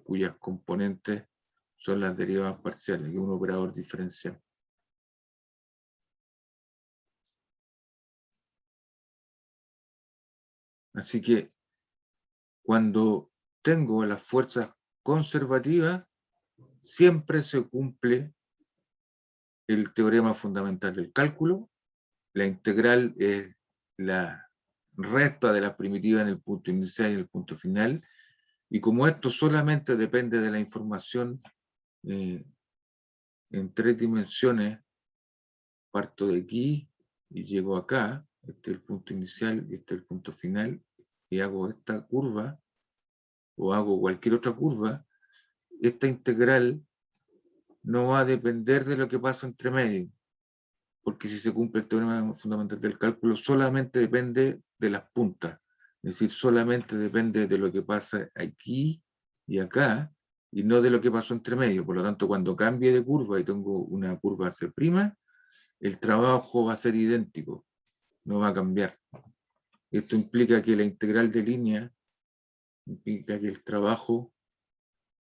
S1: cuyas componentes son las derivadas parciales y un operador diferencial. Así que cuando tengo las fuerzas conservativas, siempre se cumple el teorema fundamental del cálculo. La integral es la resta de la primitiva en el punto inicial y el punto final. Y como esto solamente depende de la información en 3 dimensiones, parto de aquí y llego acá, este es el punto inicial y este es el punto final, y hago esta curva, o hago cualquier otra curva, esta integral no va a depender de lo que pasa entre medio, porque si se cumple el teorema fundamental del cálculo, solamente depende de las puntas, es decir, solamente depende de lo que pasa aquí y acá, y no de lo que pasó entre medio. Por lo tanto, cuando cambie de curva y tengo una curva C', el trabajo va a ser idéntico, no va a cambiar. Esto implica que la integral de línea, implica que el trabajo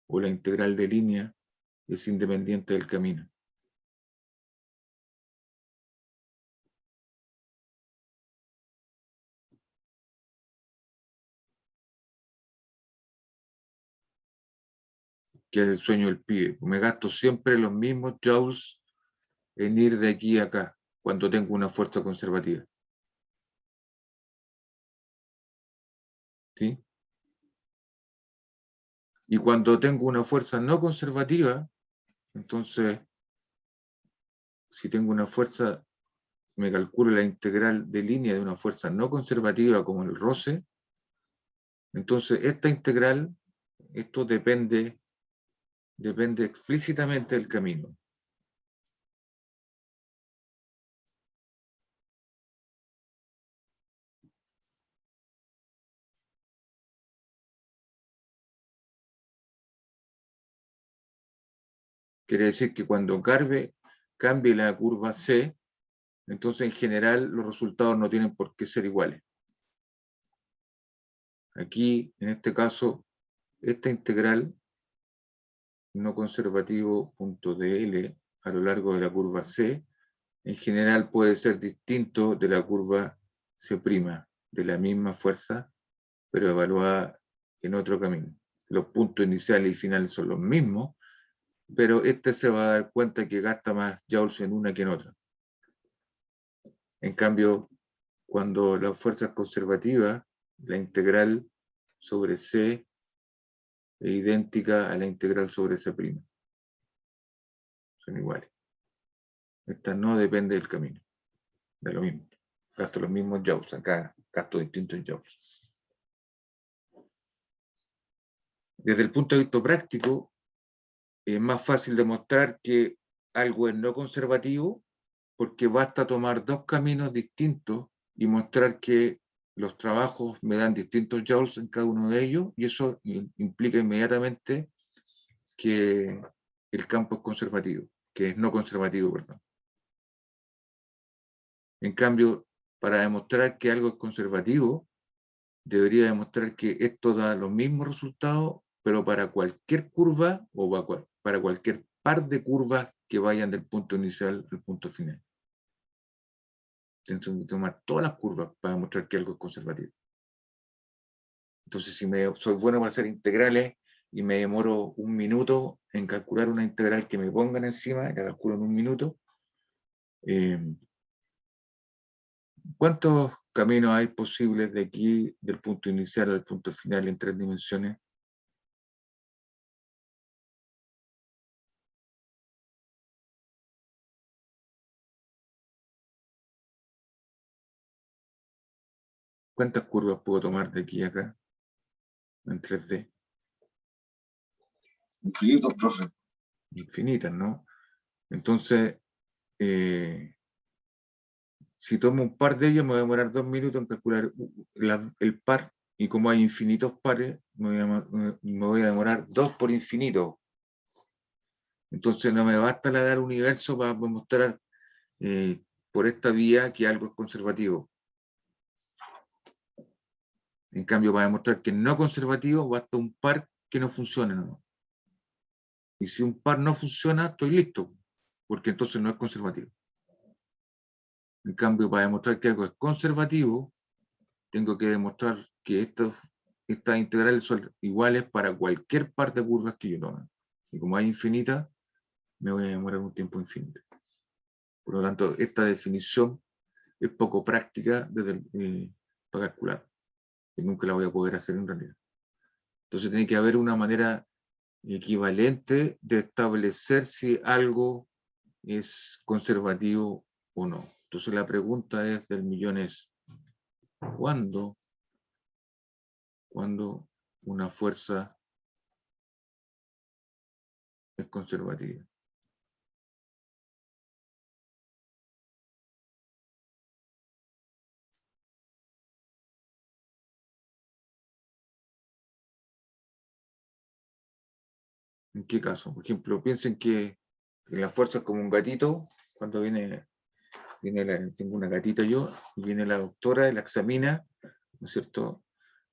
S1: o la integral de línea es independiente del camino. Que es el sueño del pibe. Me gasto siempre los mismos joules en ir de aquí a acá, cuando tengo una fuerza conservativa. ¿Sí? Y cuando tengo una fuerza no conservativa, entonces, si tengo una fuerza, me calculo la integral de línea de una fuerza no conservativa como el roce, entonces esta integral, esto depende explícitamente del camino. Quiere decir que cuando cambie la curva C, entonces en general los resultados no tienen por qué ser iguales. Aquí, en este caso, esta integral no conservativo punto dl a lo largo de la curva C, en general puede ser distinto de la curva C', de la misma fuerza, pero evaluada en otro camino. Los puntos iniciales y finales son los mismos, pero este se va a dar cuenta que gasta más joules en una que en otra. En cambio, cuando la fuerza es conservativa, la integral sobre C es idéntica a la integral sobre C'. Son iguales. Esta no depende del camino, de lo mismo. Gasto los mismos joules, acá gasto distintos joules. Desde el punto de vista práctico, es más fácil demostrar que algo es no conservativo porque basta tomar dos caminos distintos y mostrar que los trabajos me dan distintos joules en cada uno de ellos, y eso implica inmediatamente que el campo es conservativo, que es no conservativo, perdón. En cambio, para demostrar que algo es conservativo, debería demostrar que esto da los mismos resultados, pero para cualquier curva o para cualquier par de curvas que vayan del punto inicial al punto final. Tengo que tomar todas las curvas para demostrar que algo es conservativo. Entonces, si soy bueno para hacer integrales y me demoro 1 minuto en calcular una integral que me pongan encima, la calculo en 1 minuto, ¿cuántos caminos hay posibles de aquí, del punto inicial al punto final en 3 dimensiones? ¿Cuántas curvas puedo tomar de aquí a acá en 3D?
S2: Infinitos, profe.
S1: Infinitas, ¿no? Entonces, si tomo un par de ellos, me voy a demorar 2 minutos en calcular el par, y como hay infinitos pares, me voy a demorar 2 por infinito. Entonces no me basta la dar universo para mostrar por esta vía que algo es conservativo. En cambio, para demostrar que no conservativo, basta un par que no funcione, ¿no? Y si un par no funciona, estoy listo, porque entonces no es conservativo. En cambio, para demostrar que algo es conservativo, tengo que demostrar que estas integrales son iguales para cualquier par de curvas que yo tome. Y como hay infinitas, me voy a demorar un tiempo infinito. Por lo tanto, esta definición es poco práctica para calcular, y nunca la voy a poder hacer en realidad. Entonces tiene que haber una manera equivalente de establecer si algo es conservativo o no. Entonces la pregunta es del millón es, ¿cuándo una fuerza es conservativa? ¿En qué caso? Por ejemplo, piensen que la fuerza es como un gatito. Cuando tengo una gatita yo, y viene la doctora, la examina, ¿no es cierto?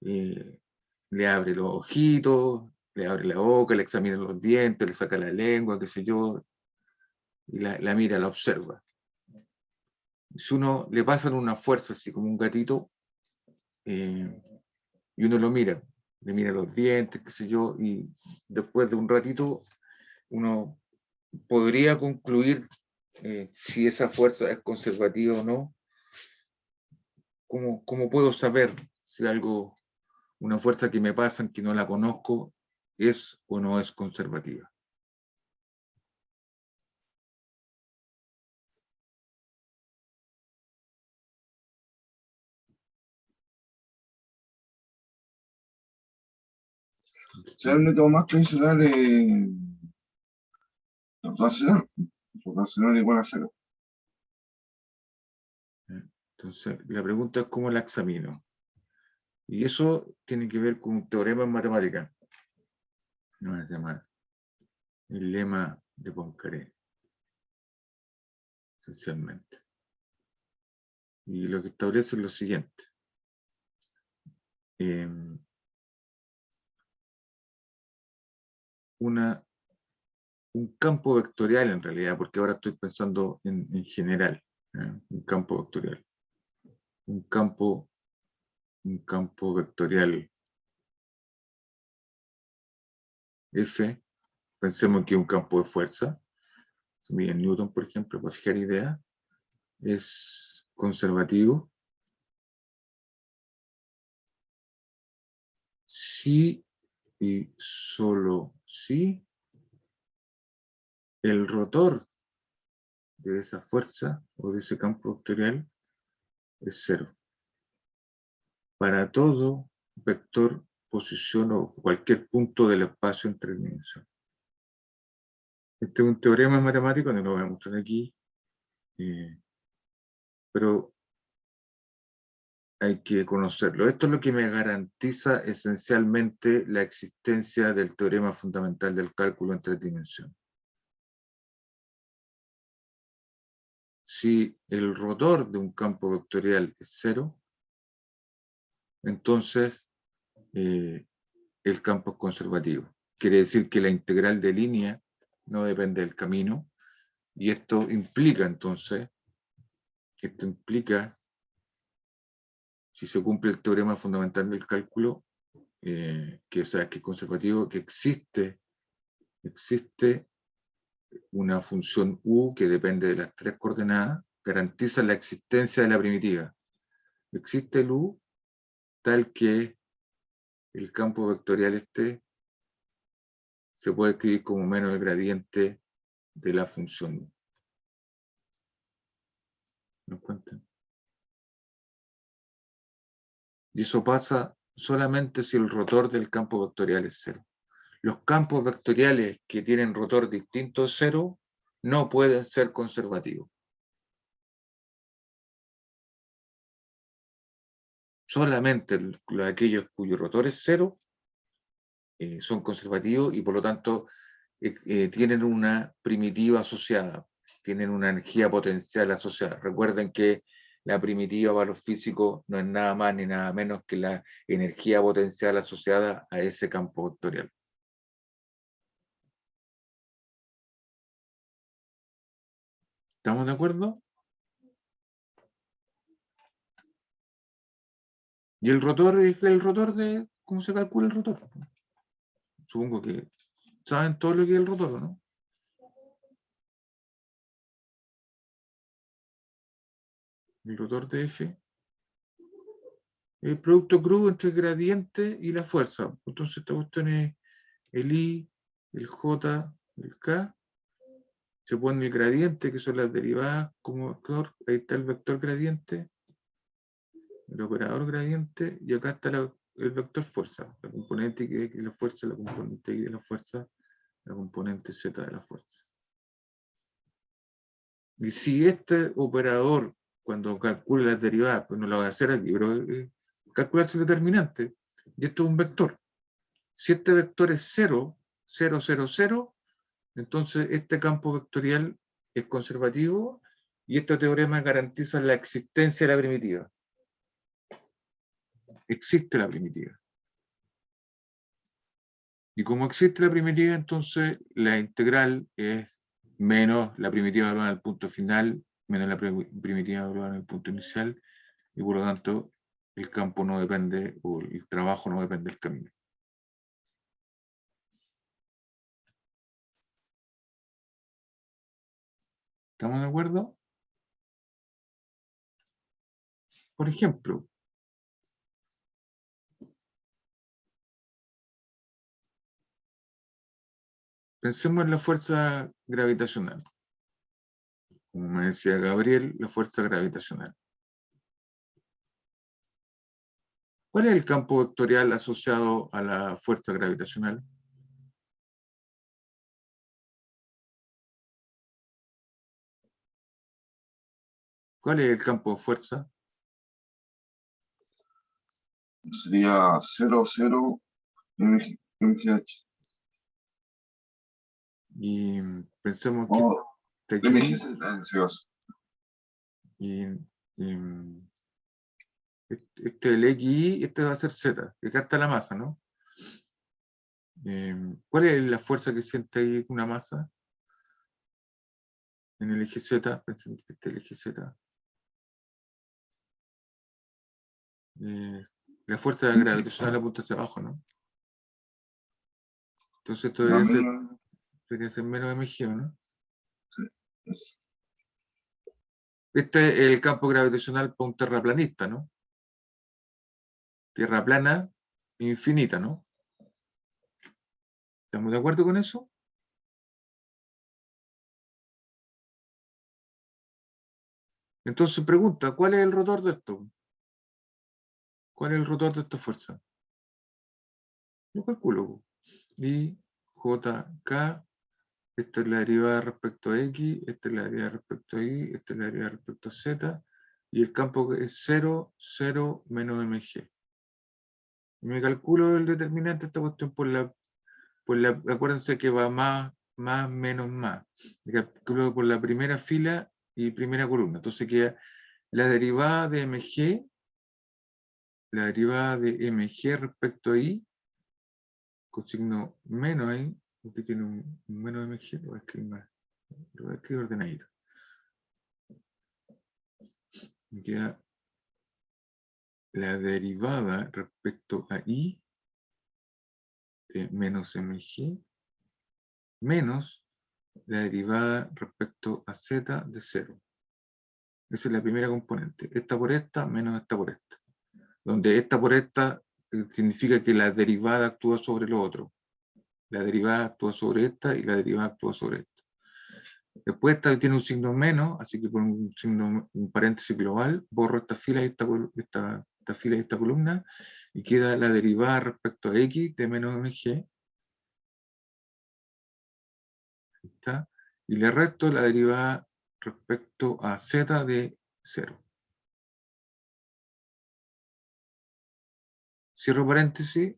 S1: Le abre los ojitos, le abre la boca, le examina los dientes, le saca la lengua, qué sé yo, y la mira, la observa. Si uno le pasan una fuerza así como un gatito, y uno lo mira, le mira los dientes, qué sé yo, y después de un ratito uno podría concluir si esa fuerza es conservativa o no. ¿Cómo puedo saber si algo, una fuerza que me pasan, que no la conozco, es o no es conservativa?
S2: Si el método más tradicional es rotacional. Rotacional igual a cero.
S1: Entonces, la pregunta es cómo la examino. Y eso tiene que ver con un teorema en matemática. No se llama el lema de Poincaré, esencialmente. Y lo que establece es lo siguiente. Un campo vectorial en realidad, porque ahora estoy pensando en general, un campo vectorial. Un campo vectorial F, pensemos que un campo de fuerza, se mide en Newton, por ejemplo, para fijar idea, es conservativo si y solo si el rotor de esa fuerza o de ese campo vectorial es cero. Para todo vector, posición o cualquier punto del espacio en tres dimensiones. Este es un teorema matemático, no lo voy a mostrar aquí, pero hay que conocerlo. Esto es lo que me garantiza esencialmente la existencia del teorema fundamental del cálculo en tres dimensiones. Si el rotor de un campo vectorial es cero, entonces el campo es conservativo. Quiere decir que la integral de línea no depende del camino, y esto implica entonces, si se cumple el teorema fundamental del cálculo, que es conservativo, que existe una función u que depende de las tres coordenadas, garantiza la existencia de la primitiva. Existe el u tal que el campo vectorial se puede escribir como menos el gradiente de la función u. ¿Nos cuentan? Y eso pasa solamente si el rotor del campo vectorial es 0. Los campos vectoriales que tienen rotor distinto a 0 no pueden ser conservativos. Solamente aquellos cuyo rotor es 0 son conservativos y por lo tanto tienen una primitiva asociada, tienen una energía potencial asociada. Recuerden que la primitiva para los físicos no es nada más ni nada menos que la energía potencial asociada a ese campo vectorial. ¿Estamos de acuerdo? Y el rotor es el rotor de... ¿Cómo se calcula el rotor? Supongo que saben todo lo que es el rotor, ¿no? El rotor de F. El producto crudo entre el gradiente y la fuerza. Entonces esta cuestión es el I, el J, el K. Se pone el gradiente, que son las derivadas como vector. Ahí está el vector gradiente, el operador gradiente, y acá está el vector fuerza. La componente X de la fuerza, la componente Y de la fuerza, la componente Z de la fuerza. Y si este operador, cuando calcule las derivadas, pues no lo voy a hacer aquí, pero calcularse el determinante, y esto es un vector. Si este vector es 0, 0, 0, 0, entonces este campo vectorial es conservativo y este teorema garantiza la existencia de la primitiva. Existe la primitiva. Y como existe la primitiva, entonces la integral es menos la primitiva evaluada en el punto final, menos la primitiva evaluada en el punto inicial, y por lo tanto el campo no depende, o el trabajo no depende del camino. ¿Estamos de acuerdo? Por ejemplo, pensemos en la fuerza gravitacional. Como me decía Gabriel, la fuerza gravitacional. ¿Cuál es el campo vectorial asociado a la fuerza gravitacional? ¿Cuál es el campo de fuerza?
S2: Sería 0, 0, MGH.
S1: Y pensemos que
S2: O
S1: aquí,
S2: MGZ en ese caso.
S1: y este el XY, este va a ser Z, que acá está la masa, ¿no? ¿Cuál es la fuerza que siente ahí una masa? En el eje Z, pensemos que este es el eje Z. La fuerza gravitacional apunta hacia abajo, ¿no? Entonces esto debería ser menos mg, ¿no?
S2: Sí, eso.
S1: Este es el campo gravitacional para un terraplanista, ¿no? Tierra plana, infinita, ¿no? ¿Estamos de acuerdo con eso? Entonces pregunta, ¿cuál es el rotor de esto? ¿Cuál es el rotor de esta fuerza? Yo calculo. I, J, K, esta es la derivada respecto a X, esta es la derivada respecto a Y, esta es la derivada respecto a Z, y el campo es 0, 0, menos mg. Me calculo el determinante de esta cuestión acuérdense que va más, menos, más. Me calculo por la primera fila y primera columna. Entonces queda la derivada de mg, respecto a Y, con signo menos ahí, porque tiene un menos mg, lo voy a escribir más, lo voy a escribir ordenadito. Me queda la derivada respecto a Y de menos mg menos la derivada respecto a z de 0. Esa es la primera componente. Esta por esta menos esta por esta. Donde esta por esta significa que la derivada actúa sobre lo otro. La derivada actúa sobre esta y la derivada actúa sobre esta. Después esta tiene un signo menos, así que por un paréntesis global, borro esta fila y esta esta fila y esta columna, y queda la derivada respecto a x de menos mg. Ahí está. Y le resto la derivada respecto a z de 0. Cierro paréntesis,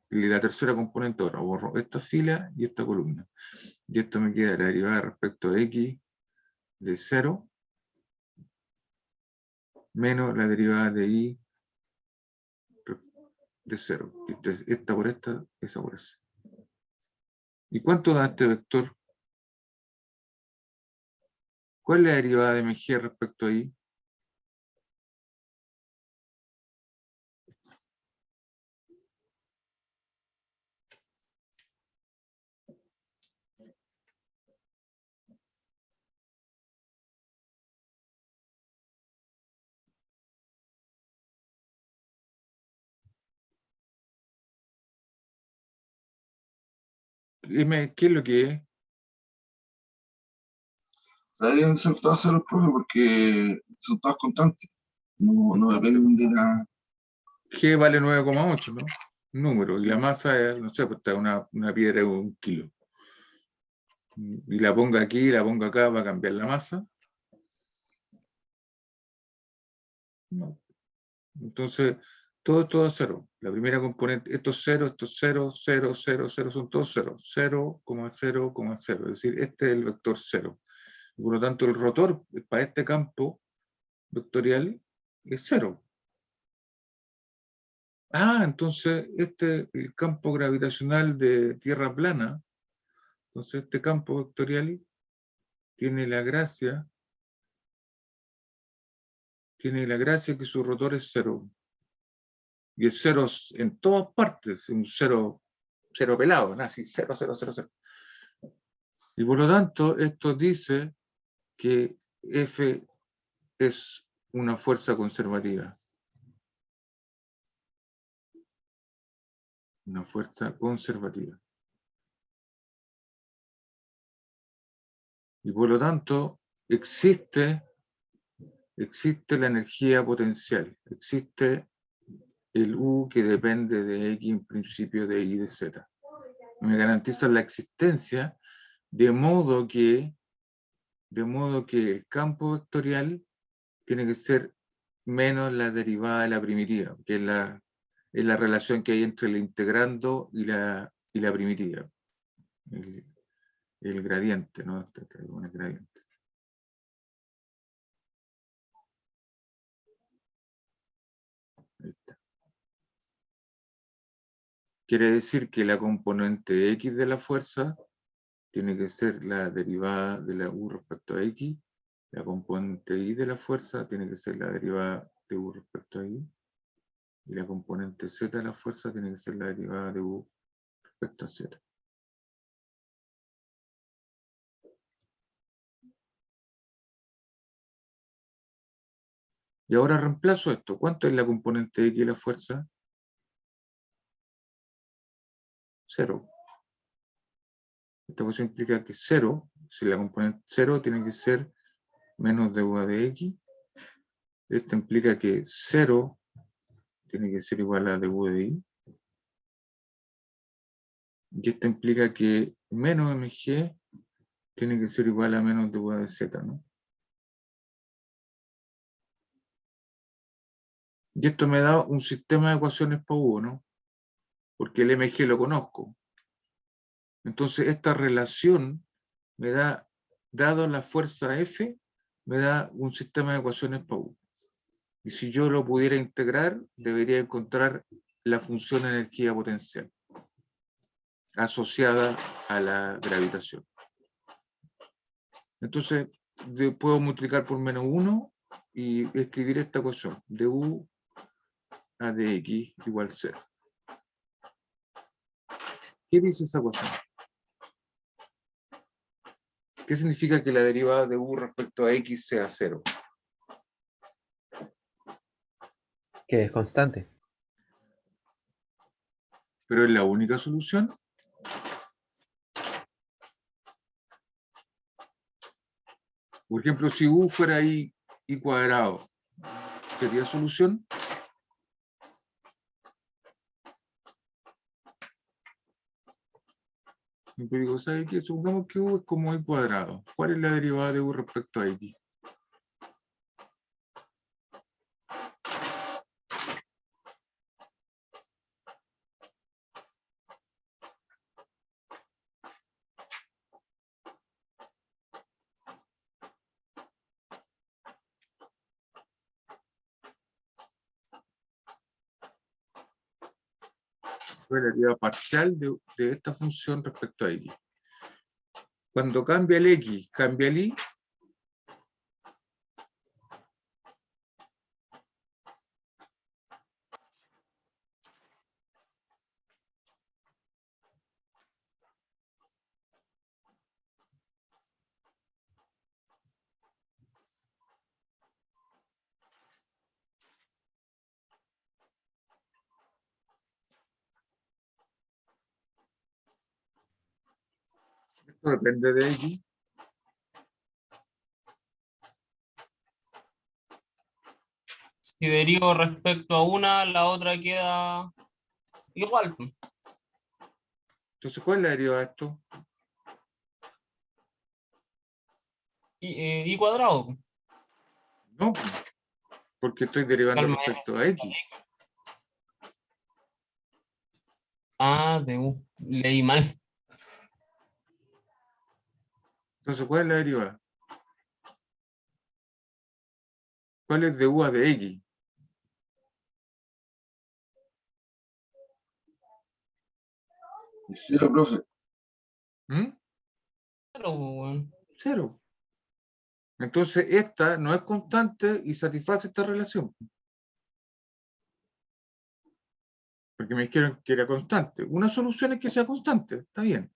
S1: y la tercera componente ahora, borro esta fila y esta columna. Y esto me queda la derivada respecto a x de 0 menos la derivada de y de 0. Esta por esta, esa por esa. ¿Y cuánto da este vector? ¿Cuál es la derivada de mg respecto a y? ¿Qué es lo que es?
S2: Deberían ser todas ceros, profe, porque son todas constantes. No dependen de la...
S1: G vale 9,8, ¿no? Un número.
S2: Sí.
S1: Y la masa es, no sé, pues está una piedra de 1 kilo. Y la pongo aquí y la pongo acá, ¿va a cambiar la masa? No. Entonces, todo es cero. La primera componente, estos 0, 0, 0, 0, son todos 0. 0,0,0. Es decir, este es el vector 0. Por lo tanto, el rotor para este campo vectorial es 0. Ah, entonces el campo gravitacional de tierra plana, entonces este campo vectorial tiene la gracia que su rotor es 0. Y es 0 en todas partes, un 0 pelado, así, 0, 0, 0, 0. Y por lo tanto, esto dice que F es una fuerza conservativa. Una fuerza conservativa. Y por lo tanto, existe la energía potencial, existe el U que depende de X en principio de Y de Z. Me garantiza la existencia de modo que el campo vectorial tiene que ser menos la derivada de la primitiva, que es la relación que hay entre el integrando y la primitiva. El gradiente, ¿no? El gradiente. Ahí está. Quiere decir que la componente X de la fuerza tiene que ser la derivada de la U respecto a X. La componente Y de la fuerza tiene que ser la derivada de U respecto a Y. Y la componente Z de la fuerza tiene que ser la derivada de U respecto a Z. Y ahora reemplazo esto. ¿Cuánto es la componente X de la fuerza? 0. Esta cosa implica que 0, si la componente 0 tiene que ser menos de U de X. Esto implica que 0 tiene que ser igual a dU de Y. Y esto implica que menos mg tiene que ser igual a menos dU de Z, ¿no? Y esto me da un sistema de ecuaciones para U, ¿no? Porque el mg lo conozco. Entonces esta relación me da, dado la fuerza F, me da un sistema de ecuaciones para U. Y si yo lo pudiera integrar, debería encontrar la función energía potencial asociada a la gravitación. Entonces, puedo multiplicar por menos 1 y escribir esta ecuación. dU a dx igual 0. ¿Qué dice esa ecuación? ¿Qué significa que la derivada de U respecto a x sea 0?
S5: Que es constante.
S1: ¿Pero es la única solución? Por ejemplo, si U fuera y cuadrado, ¿sería solución? Pero digo, ¿sabe qué? Supongamos que U es como I cuadrado. ¿Cuál es la derivada de U respecto a X? ¿Cuál es la derivada parcial de esta función respecto a X? Cuando cambia el X, cambia el Y. Esto depende de X.
S3: Si derivo respecto a una, la otra queda igual.
S1: Entonces, ¿cuál es la derivada de esto?
S3: Y cuadrado.
S1: No, porque estoy derivando
S3: Calma.
S1: respecto a X.
S3: Ah, de U. Leí mal.
S1: Entonces, ¿cuál es la derivada? ¿Cuál es de U a de X?
S2: Cero, profe.
S1: ¿Mm?
S3: Pero, bueno.
S1: Cero. Entonces, esta no es constante y satisface esta relación. Porque me dijeron que era constante. Una solución es que sea constante, está bien.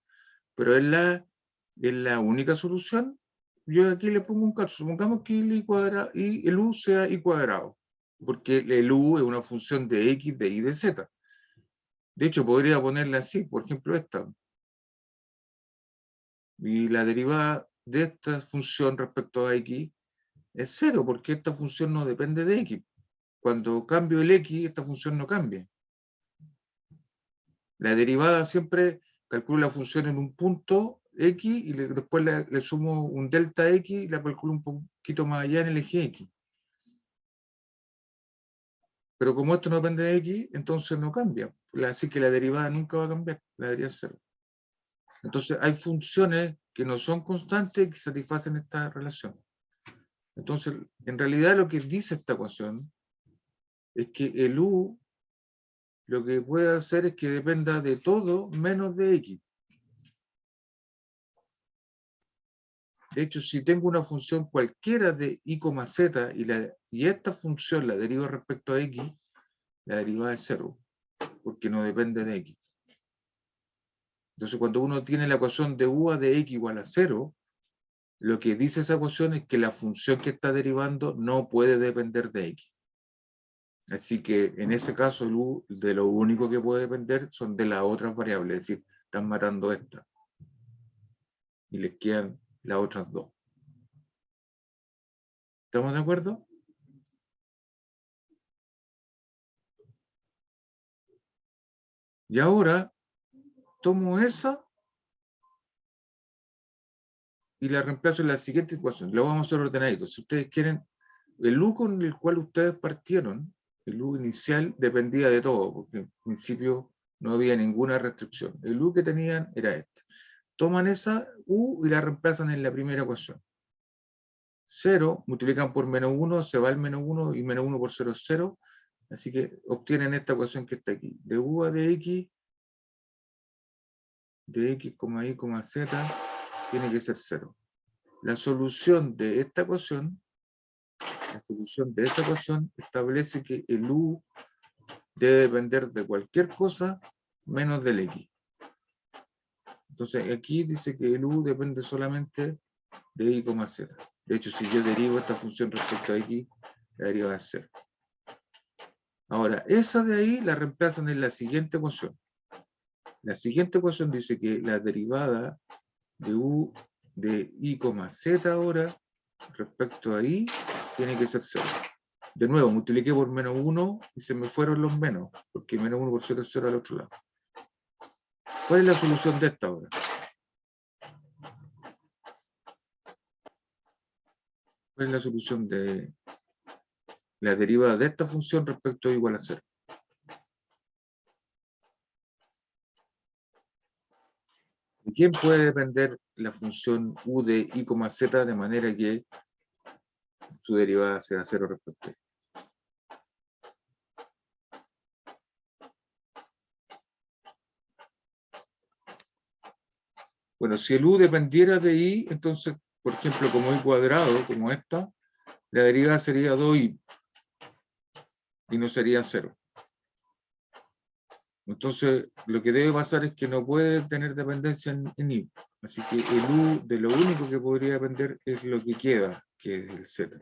S1: Pero es la única solución. Yo aquí le pongo un caso. Supongamos que el, I cuadrado, y el U sea I cuadrado. Porque el U es una función de X, de Y, de Z. De hecho, podría ponerla así, por ejemplo, esta. Y la derivada de esta función respecto a X es cero, porque esta función no depende de X. Cuando cambio el X, esta función no cambia. La derivada siempre calculo la función en un punto X y después le sumo un delta X y la calculo un poquito más allá en el eje X. Pero como esto no depende de X, entonces no cambia. Así que la derivada nunca va a cambiar, la debería ser. Entonces hay funciones que no son constantes que satisfacen esta relación. Entonces, en realidad lo que dice esta ecuación es que el U lo que puede hacer es que dependa de todo menos de X. De hecho, si tengo una función cualquiera de I, Z y esta función la derivo respecto a X, la derivada es cero, porque no depende de X. Entonces, cuando uno tiene la ecuación de U a de X igual a 0, lo que dice esa ecuación es que la función que está derivando no puede depender de X. Así que en ese caso, el U de lo único que puede depender son de las otras variables, es decir, están matando esta. Y les quedan las otras dos. ¿Estamos de acuerdo? Y ahora tomo esa y la reemplazo en la siguiente ecuación. Lo vamos a hacer ordenadito. Si ustedes quieren, el U con el cual ustedes partieron, el U inicial dependía de todo, porque en principio no había ninguna restricción. El U que tenían era este. Toman esa U y la reemplazan en la primera ecuación. 0, multiplican por menos 1, se va el menos 1 y menos 1 por 0 es 0. Así que obtienen esta ecuación que está aquí. De U a de X, de X, Y, Z, tiene que ser 0. La solución de esta ecuación, establece que el U debe depender de cualquier cosa menos del X. Entonces aquí dice que el U depende solamente de Y, Z. De hecho, si yo derivo esta función respecto a X, la derivada es 0. Ahora, esa de ahí la reemplazan en la siguiente ecuación. La siguiente ecuación dice que la derivada de U de Y, Z ahora, respecto a Y, tiene que ser 0. De nuevo, multipliqué por menos 1 y se me fueron los menos, porque menos 1 por 0 es 0 al otro lado. ¿Cuál es la solución de esta ahora? ¿Cuál es la solución de la derivada de esta función respecto a igual a 0? ¿De quién puede depender la función u de i, z de manera que su derivada sea 0 respecto a i? Bueno, si el u dependiera de i, entonces, por ejemplo, como i cuadrado, como esta, la derivada sería 2i y no sería 0. Entonces, lo que debe pasar es que no puede tener dependencia en i. Así que el u de lo único que podría depender es lo que queda, que es el z.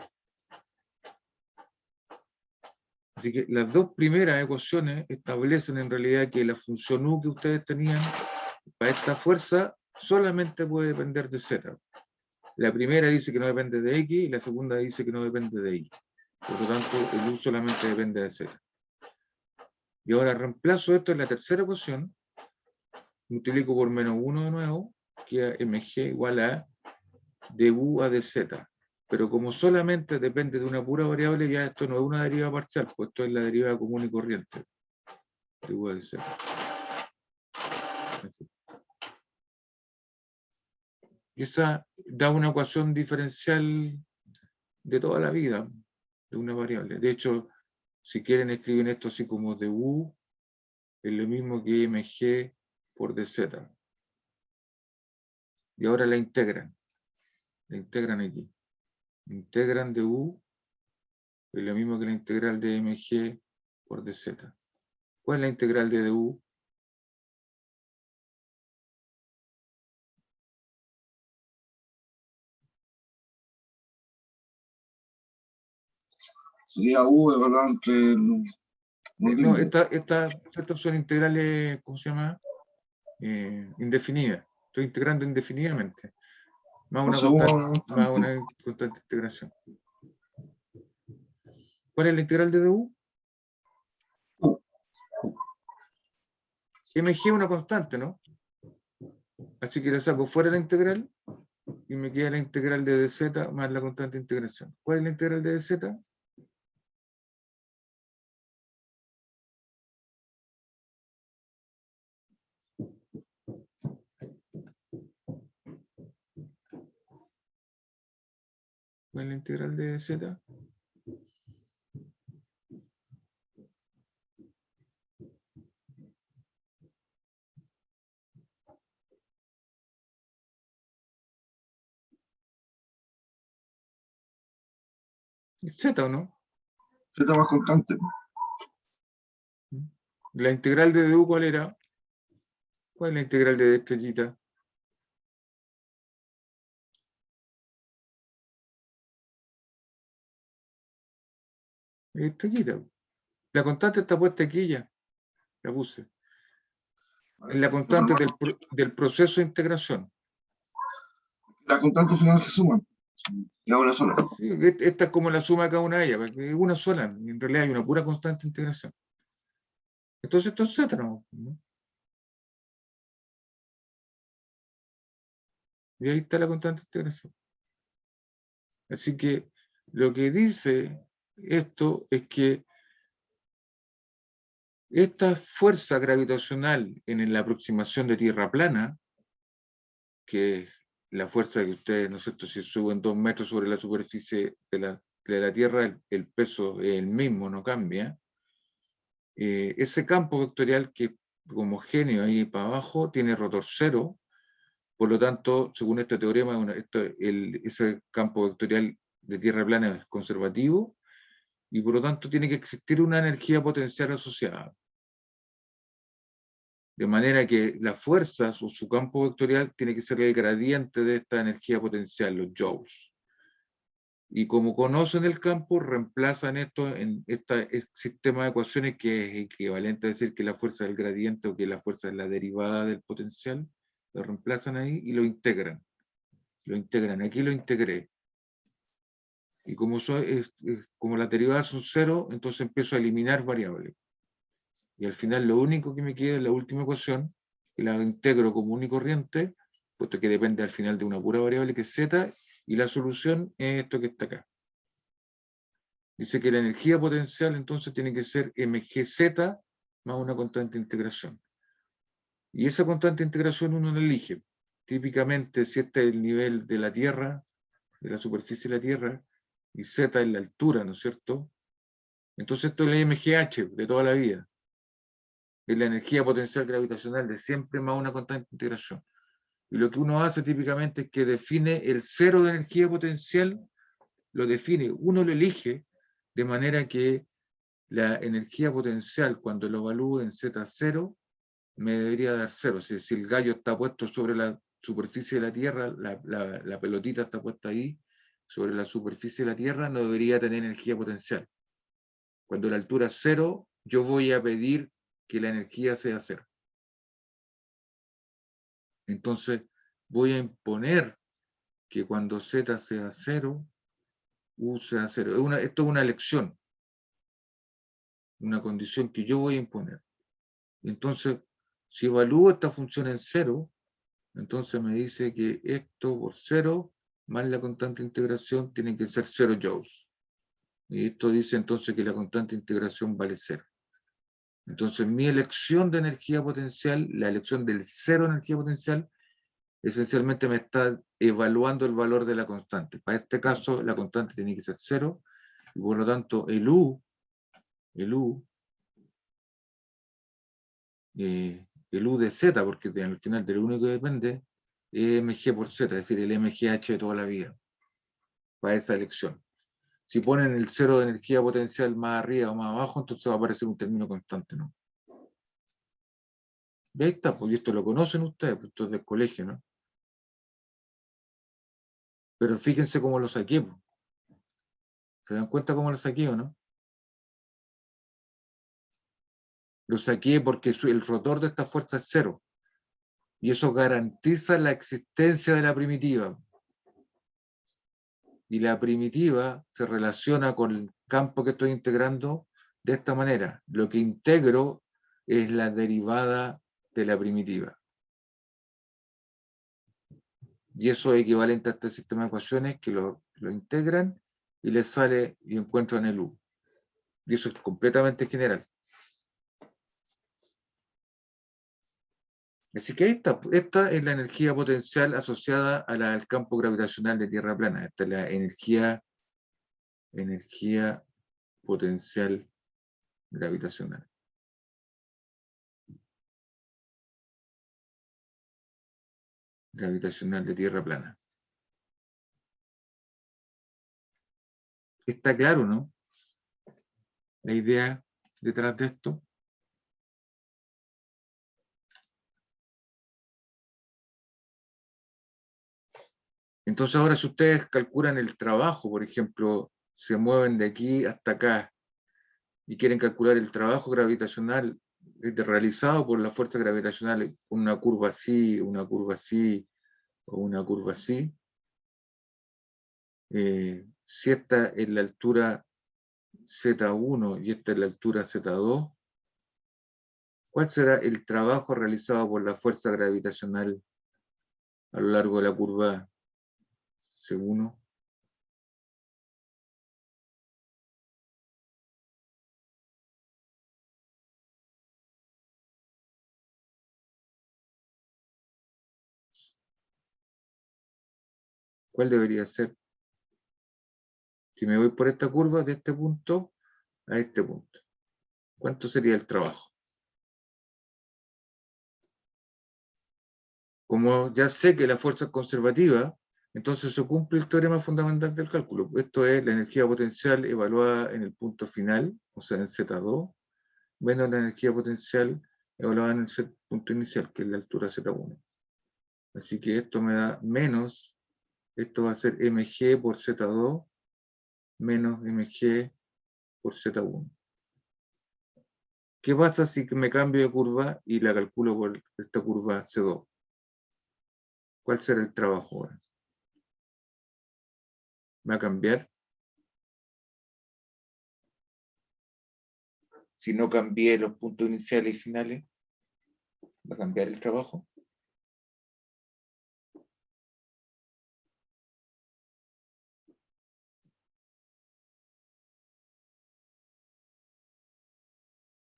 S1: Así que las dos primeras ecuaciones establecen en realidad que la función u que ustedes tenían para esta fuerza solamente puede depender de z. La primera dice que no depende de x y la segunda dice que no depende de y. Por lo tanto, el u solamente depende de z. Y ahora reemplazo esto en la tercera ecuación, multiplico por menos 1 de nuevo, queda mg igual a du a dz. Pero como solamente depende de una pura variable, ya esto no es una derivada parcial, pues esto es la derivada común y corriente. Du a dz. Y esa da una ecuación diferencial de toda la vida, de una variable. De hecho, si quieren escriben esto así como du es lo mismo que mg por dz. Y ahora la integran aquí. Integran du es lo mismo que la integral de mg por dz. ¿Cuál es la integral de du?
S2: Sería U evaluado entre
S1: No, estas son integrales, ¿cómo se llama? Indefinidas. Estoy integrando indefinidamente. Más una constante de integración. ¿Cuál es la integral de du? mg es una constante, ¿no? Así que le saco fuera la integral y me queda la integral de dz más la constante de integración. ¿Cuál es la integral de dz? ¿Cuál es la integral de dz? ¿Es z o no?
S2: Z más constante.
S1: La integral de du, ¿cuál era? ¿Cuál es la integral de estrellita? Estrellita. La constante está puesta aquí ya. La puse. Es la constante del proceso de integración.
S2: Las constantes finales se suman. Y a una sola.
S1: Sí, esta es como la suma de cada una de ellas, porque es una sola. En realidad hay una pura constante de integración. Entonces esto es z, ¿no? Y ahí está la constante de integración. Así que lo que dice esto es que esta fuerza gravitacional en la aproximación de tierra plana, que es la fuerza que ustedes, ¿no es cierto?, si suben 2 metros sobre la superficie de la Tierra, el peso es el mismo, no cambia. Ese campo vectorial que homogéneo ahí para abajo tiene rotor cero, por lo tanto, según este teorema, ese campo vectorial de tierra plana es conservativo, y por lo tanto tiene que existir una energía potencial asociada. De manera que las fuerzas o su campo vectorial tiene que ser el gradiente de esta energía potencial, los joules. Y como conocen el campo, reemplazan esto en este sistema de ecuaciones que es equivalente a decir que la fuerza es el gradiente o que la fuerza es la derivada del potencial. Lo reemplazan ahí y lo integran. Lo integran. Aquí lo integré. Y como, como las derivadas son cero, entonces empiezo a eliminar variables. Y al final lo único que me queda es la última ecuación, que la integro común y corriente, puesto que depende al final de una pura variable que es z, Y la solución es esto que está acá. Dice que la energía potencial entonces tiene que ser mgz más una constante de integración. Y esa constante de integración uno la elige. Típicamente, si este es el nivel de la Tierra, de la superficie de la Tierra, y z es la altura, ¿no es cierto? Entonces esto es el mgh de toda la vida. Es la energía potencial gravitacional de siempre más una constante de integración. Y lo que uno hace típicamente es que define el cero de energía potencial, lo define, uno lo elige, de manera que la energía potencial, cuando lo evalúo en Z0, me debería dar cero. O sea, si el gallo está puesto sobre la superficie de la Tierra, la pelotita está puesta ahí, sobre la superficie de la Tierra, no debería tener energía potencial. Cuando la altura es cero, yo voy a pedir que la energía sea cero. Entonces, voy a imponer que cuando Z sea cero, U sea cero. Esto es una elección, una condición que yo voy a imponer. Entonces, si evalúo esta función en cero, entonces me dice que esto por cero más la constante de integración tiene que ser 0 joules. Y esto dice entonces que la constante de integración vale 0. Entonces mi elección de energía potencial, la elección del cero de energía potencial, esencialmente me está evaluando el valor de la constante. Para este caso, la constante tiene que ser 0, y por lo tanto el U de Z, porque al final del único que depende, es mg por z, es decir, el mgh de toda la vida, para esa elección. Si ponen el cero de energía potencial más arriba o más abajo, entonces va a aparecer un término constante, ¿no? Y ahí está, pues esto lo conocen ustedes, pues esto es del colegio, ¿no? Pero fíjense cómo lo saqué, pues. ¿Se dan cuenta cómo lo saqué o no? Lo saqué porque el rotor de esta fuerza es cero. Y eso garantiza la existencia de la primitiva. Y la primitiva se relaciona con el campo que estoy integrando de esta manera. Lo que integro es la derivada de la primitiva. Y eso es equivalente a este sistema de ecuaciones que lo integran y les sale y encuentran el U. Y eso es completamente general. Así que esta es la energía potencial asociada al campo gravitacional de Tierra plana. Esta es la energía potencial gravitacional. Gravitacional de Tierra plana. ¿Está claro, no? La idea detrás de esto. Entonces ahora si ustedes calculan el trabajo, por ejemplo, se mueven de aquí hasta acá y quieren calcular el trabajo gravitacional realizado por la fuerza gravitacional, una curva así, una curva así, o una curva así, si esta es la altura Z1 y esta es la altura Z2, ¿cuál será el trabajo realizado por la fuerza gravitacional a lo largo de la curva C1? ¿Cuál debería ser? Si me voy por esta curva, de este punto a este punto, ¿cuánto sería el trabajo? Como ya sé que la fuerza es conservativa, entonces se cumple el teorema fundamental del cálculo. Esto es la energía potencial evaluada en el punto final, o sea, en Z2, menos la energía potencial evaluada en el punto inicial, que es la altura Z1. Así que esto me da menos, esto va a ser mg por Z2 menos mg por Z1. ¿Qué pasa si me cambio de curva y la calculo por esta curva C2? ¿Cuál será el trabajo ahora? ¿Va a cambiar? Si no cambié los puntos iniciales y finales, ¿va a cambiar el trabajo?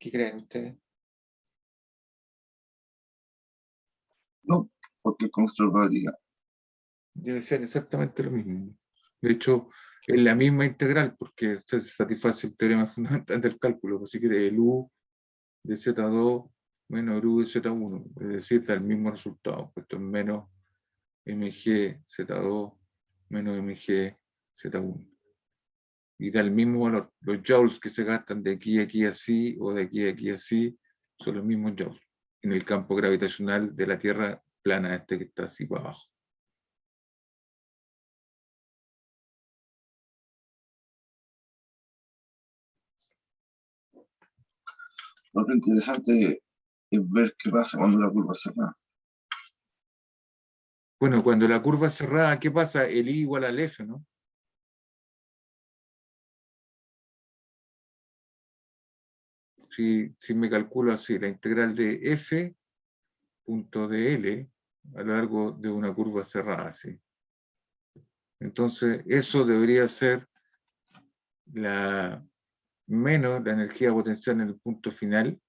S1: ¿Qué creen ustedes?
S2: No, porque es conservativa.
S1: Debe ser exactamente lo mismo. De hecho, es la misma integral porque se satisface el teorema fundamental del cálculo. Así que el U de Z2 menos el U de Z1, es decir, da el mismo resultado. Esto es menos mg Z2 menos mg Z1. Y da el mismo valor. Los joules que se gastan de aquí a aquí así o de aquí a aquí así son los mismos joules en el campo gravitacional de la Tierra plana, este que está así para abajo.
S2: Lo otro interesante es ver qué pasa cuando la curva se cerrada.
S1: Bueno, cuando la curva es cerrada, ¿qué pasa? El I igual al F, ¿no? Si me calculo así, la integral de F punto de L a lo largo de una curva cerrada, así. Entonces, eso debería ser menos la energía potencial en el punto final,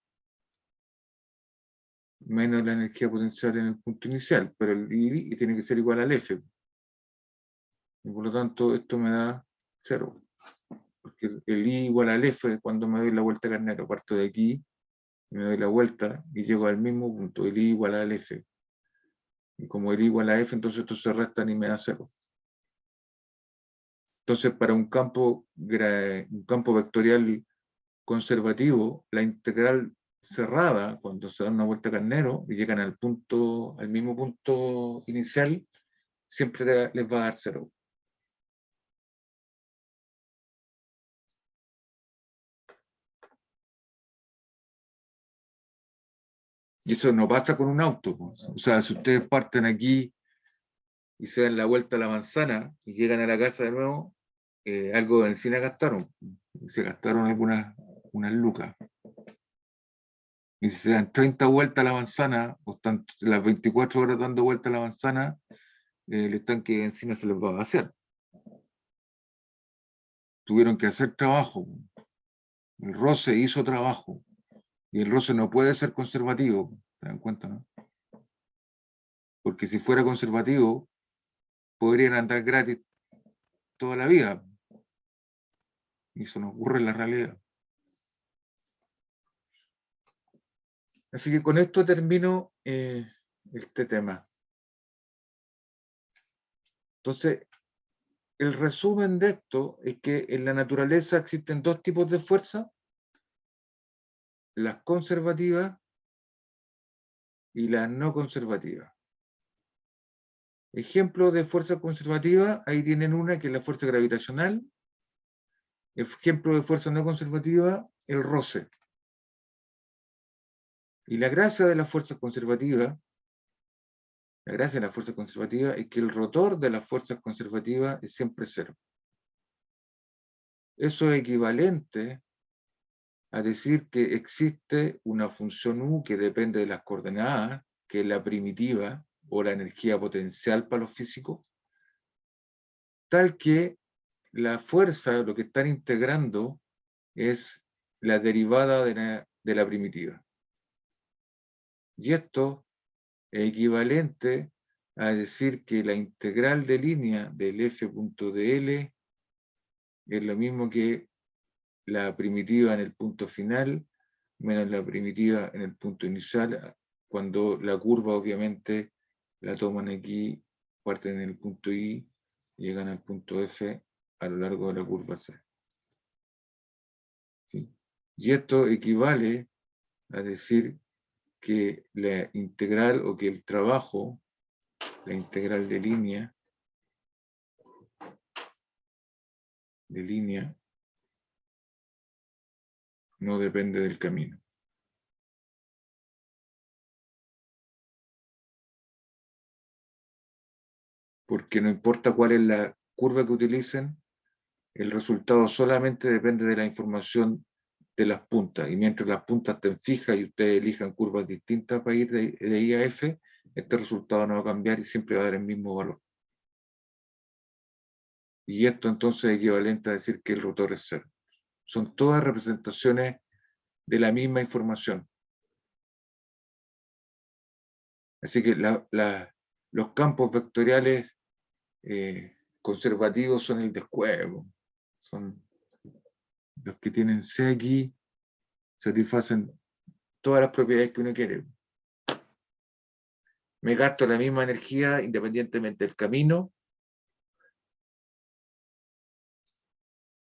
S1: menos la energía potencial en el punto inicial, pero el I tiene que ser igual al F. Y por lo tanto, esto me da 0. Porque el I igual al F, cuando me doy la vuelta carnero, parto de aquí, me doy la vuelta y llego al mismo punto, el I igual al F. Y como el I igual a F, entonces esto se resta y me da 0. Entonces, para un campo vectorial conservativo, la integral cerrada, cuando se da una vuelta carnero y llegan al mismo punto inicial, siempre les va a dar 0. Y eso no pasa con un auto. O sea, si ustedes parten aquí y se dan la vuelta a la manzana y llegan a la casa de nuevo, algo de benzina gastaron. Se gastaron unas lucas. Y si se dan 30 vueltas a la manzana, o están las 24 horas dando vueltas a la manzana, el tanque de benzina se les va a vaciar. Tuvieron que hacer trabajo. El roce hizo trabajo. Y el roce no puede ser conservativo. ¿Se dan cuenta, no? Porque si fuera conservativo, podrían andar gratis toda la vida. Y eso no ocurre en la realidad. Así que con esto termino este tema. Entonces, el resumen de esto es que en la naturaleza existen dos tipos de fuerza: las conservativas y las no conservativas. Ejemplo de fuerza conservativa, ahí tienen una que es la fuerza gravitacional. Ejemplo de fuerza no conservativa, el roce. Y la gracia de la fuerza conservativa, es que el rotor de las fuerzas conservativas es siempre 0. Eso es equivalente a decir que existe una función U que depende de las coordenadas, que es la primitiva o la energía potencial para los físicos, tal que la fuerza, lo que están integrando, es la derivada de la primitiva. Y esto es equivalente a decir que la integral de línea del f punto de L es lo mismo que la primitiva en el punto final menos la primitiva en el punto inicial, cuando la curva obviamente la toman aquí, parten en el punto I, llegan al punto F a lo largo de la curva C. ¿Sí? Y esto equivale a decir que la integral o que el trabajo, la integral de línea, no depende del camino. Porque no importa cuál es la curva que utilicen, el resultado solamente depende de la información de las puntas. Y mientras las puntas estén fijas y ustedes elijan curvas distintas para ir de I a F, este resultado no va a cambiar y siempre va a dar el mismo valor. Y esto entonces es equivalente a decir que el rotor es 0. Son todas representaciones de la misma información. Así que los campos vectoriales conservativos son el descuevo. Son los que tienen C aquí, satisfacen todas las propiedades que uno quiere. Me gasto la misma energía independientemente del camino.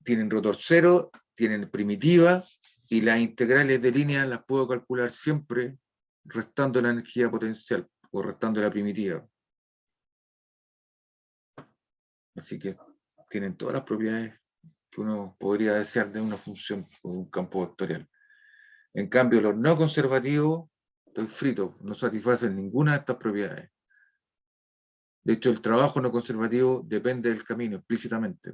S1: Tienen rotor cero, tienen primitiva, y las integrales de línea las puedo calcular siempre restando la energía potencial o restando la primitiva. Así que tienen todas las propiedades que uno podría desear de una función o un campo vectorial. En cambio, los no conservativos, estoy frito, no satisfacen ninguna de estas propiedades. De hecho, el trabajo no conservativo depende del camino explícitamente.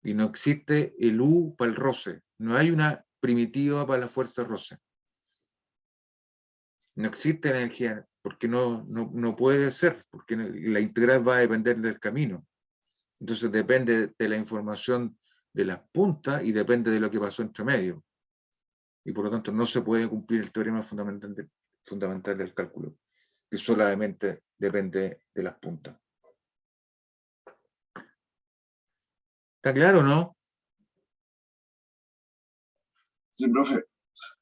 S1: Y no existe el U para el roce. No hay una primitiva para la fuerza roce. No existe la energía, porque no puede ser, porque la integral va a depender del camino. Entonces depende de la información de las puntas y depende de lo que pasó entre medio. Y por lo tanto no se puede cumplir el teorema fundamental del cálculo, que solamente depende de las puntas. ¿Está claro o no?
S2: Sí, profe.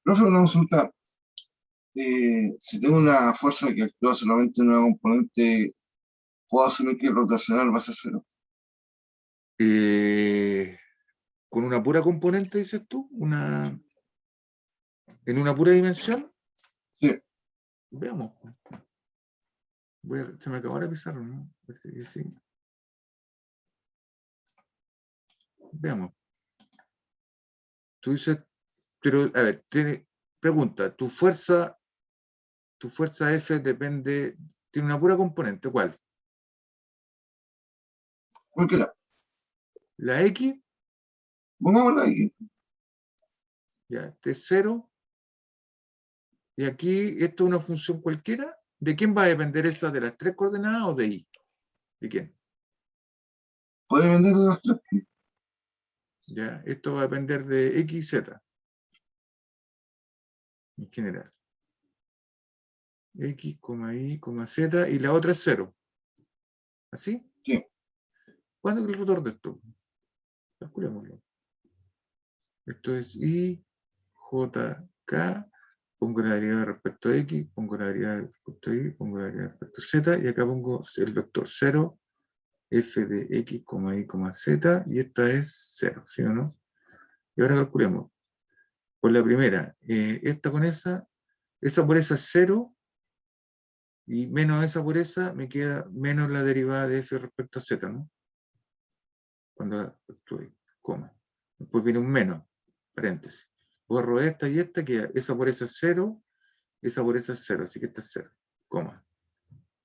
S2: Profe, una consulta. Si tengo una fuerza que actúa solamente en una componente, ¿puedo asumir que el rotacional va a ser cero?
S1: Con una pura componente, dices tú, en una pura dimensión.
S2: Sí.
S1: Veamos. Se me acabó la pizarra, ¿no? Parece que sí. Veamos. Tú dices, pero a ver, pregunta, ¿tu fuerza F tiene una pura componente? ¿Cuál?
S2: Cualquiera.
S1: ¿La X?
S2: Pongámosla aquí.
S1: Ya, este es 0. Y aquí, esto es una función cualquiera. ¿De quién va a depender esa? ¿De las 3 coordenadas o de Y? ¿De quién?
S2: Puede vender de los tres.
S1: Ya, esto va a depender de X y Z. En general. X, Y, Z, y la otra es 0. ¿Así?
S2: Sí.
S1: ¿Cuándo es el rotor de esto? Calculémoslo. Esto es I, J, K. Pongo la derivada respecto a X, pongo la derivada respecto a Y, pongo la derivada respecto a Z, y acá pongo el vector 0, F de X, Y, Z, y esta es 0, ¿sí o no? Y ahora calculemos. Por la primera, esta con esa por esa es 0, y menos esa por esa, me queda menos la derivada de F respecto a Z, ¿no? Cuando estoy, coma. Después viene un menos, paréntesis. Borro esta y esta, que esa por esa es 0, esa por esa es 0, así que esta es 0, coma.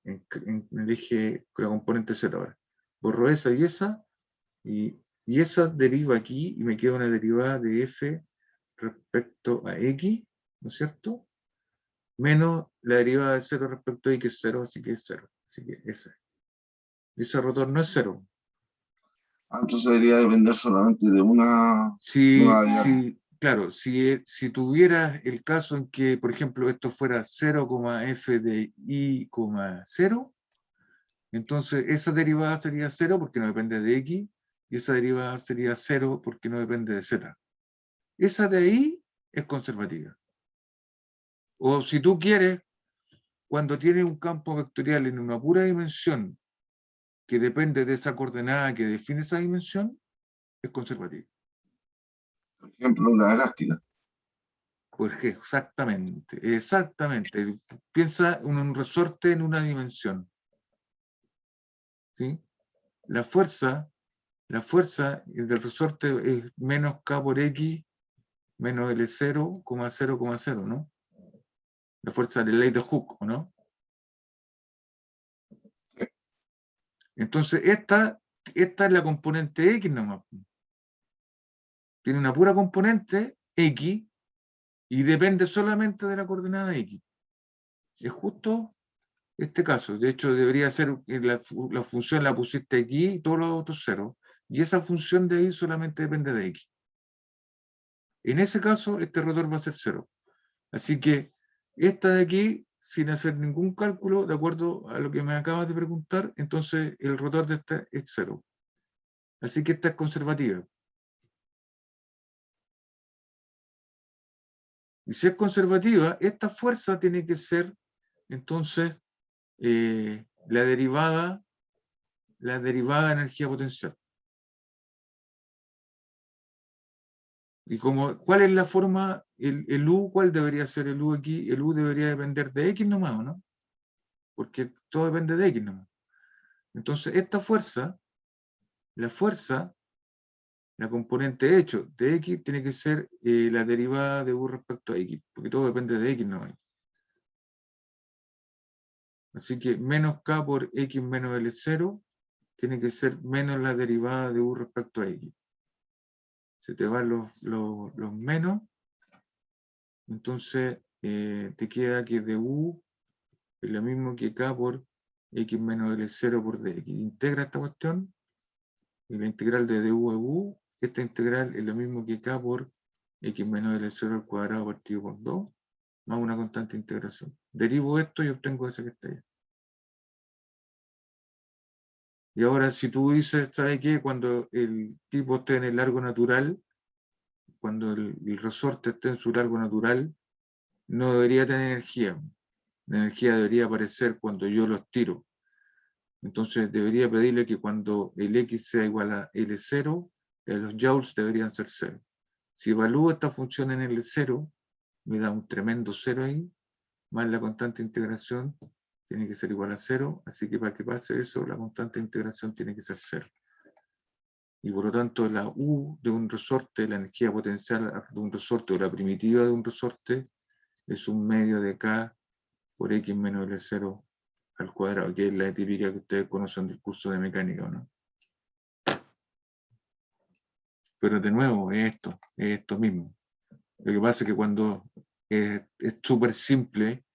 S1: En el eje con la componente Z ahora. Borro esa, y esa deriva aquí, y me queda una derivada de F respecto a X, ¿no es cierto? Menos la derivada de 0 respecto a Y, que es 0, así que es 0. Así que ese rotor no es 0.
S2: Entonces debería depender solamente de una variable.
S1: Claro, si tuvieras el caso en que, por ejemplo, esto fuera 0,f de I, 0, entonces esa derivada sería 0 porque no depende de X, y esa derivada sería 0 porque no depende de Z. Esa de ahí es conservativa. O si tú quieres, cuando tienes un campo vectorial en una pura dimensión que depende de esa coordenada que define esa dimensión, es conservativa.
S2: Por ejemplo, la elástica.
S1: Porque exactamente. Piensa en un resorte en una dimensión. ¿Sí? La fuerza del resorte es menos K por X menos L0, 0,0, ¿no? La fuerza de la ley de Hooke, ¿o no? Entonces, esta es la componente X nomás. Tiene una pura componente X y depende solamente de la coordenada X. Es justo este caso. De hecho, debería ser la función la pusiste aquí y todos los otros ceros. Y esa función de ahí solamente depende de X. En ese caso, este rotor va a ser 0. Así que esta de aquí, sin hacer ningún cálculo, de acuerdo a lo que me acabas de preguntar, entonces el rotor de esta es 0. Así que esta es conservativa. Y si es conservativa, esta fuerza tiene que ser, entonces, la derivada de energía potencial. Y como, ¿cuál es la forma, el U, cuál debería ser el U aquí? El U debería depender de X nomás, ¿no? Porque todo depende de X nomás. Entonces, esta fuerza, la componente hecho de X tiene que ser la derivada de U respecto a X, porque todo depende de X nomás. Así que menos K por X menos L0 tiene que ser menos la derivada de U respecto a X. Se te van los menos, entonces te queda que du es lo mismo que K por X menos L0 por dx. Integra esta cuestión, y la integral de du es u, esta integral es lo mismo que K por X menos L0 al cuadrado partido por 2, más una constante de integración. Derivo esto y obtengo ese que está ahí. Y ahora, si tú dices, ¿sabes qué? Cuando el tipo esté en el largo natural, cuando el resorte esté en su largo natural, no debería tener energía. La energía debería aparecer cuando yo lo estiro. Entonces debería pedirle que cuando el X sea igual a L0, los joules deberían ser 0. Si evalúo esta función en L0, me da un tremendo 0 ahí, más la constante de integración tiene que ser igual a 0, así que para que pase eso, la constante de integración tiene que ser 0. Y por lo tanto, la U de un resorte, la energía potencial de un resorte, o la primitiva de un resorte, es un medio de K por X menos L0 al cuadrado, que es la típica que ustedes conocen del curso de mecánica, ¿no? Pero de nuevo, es esto mismo. Lo que pasa es que cuando es súper simple,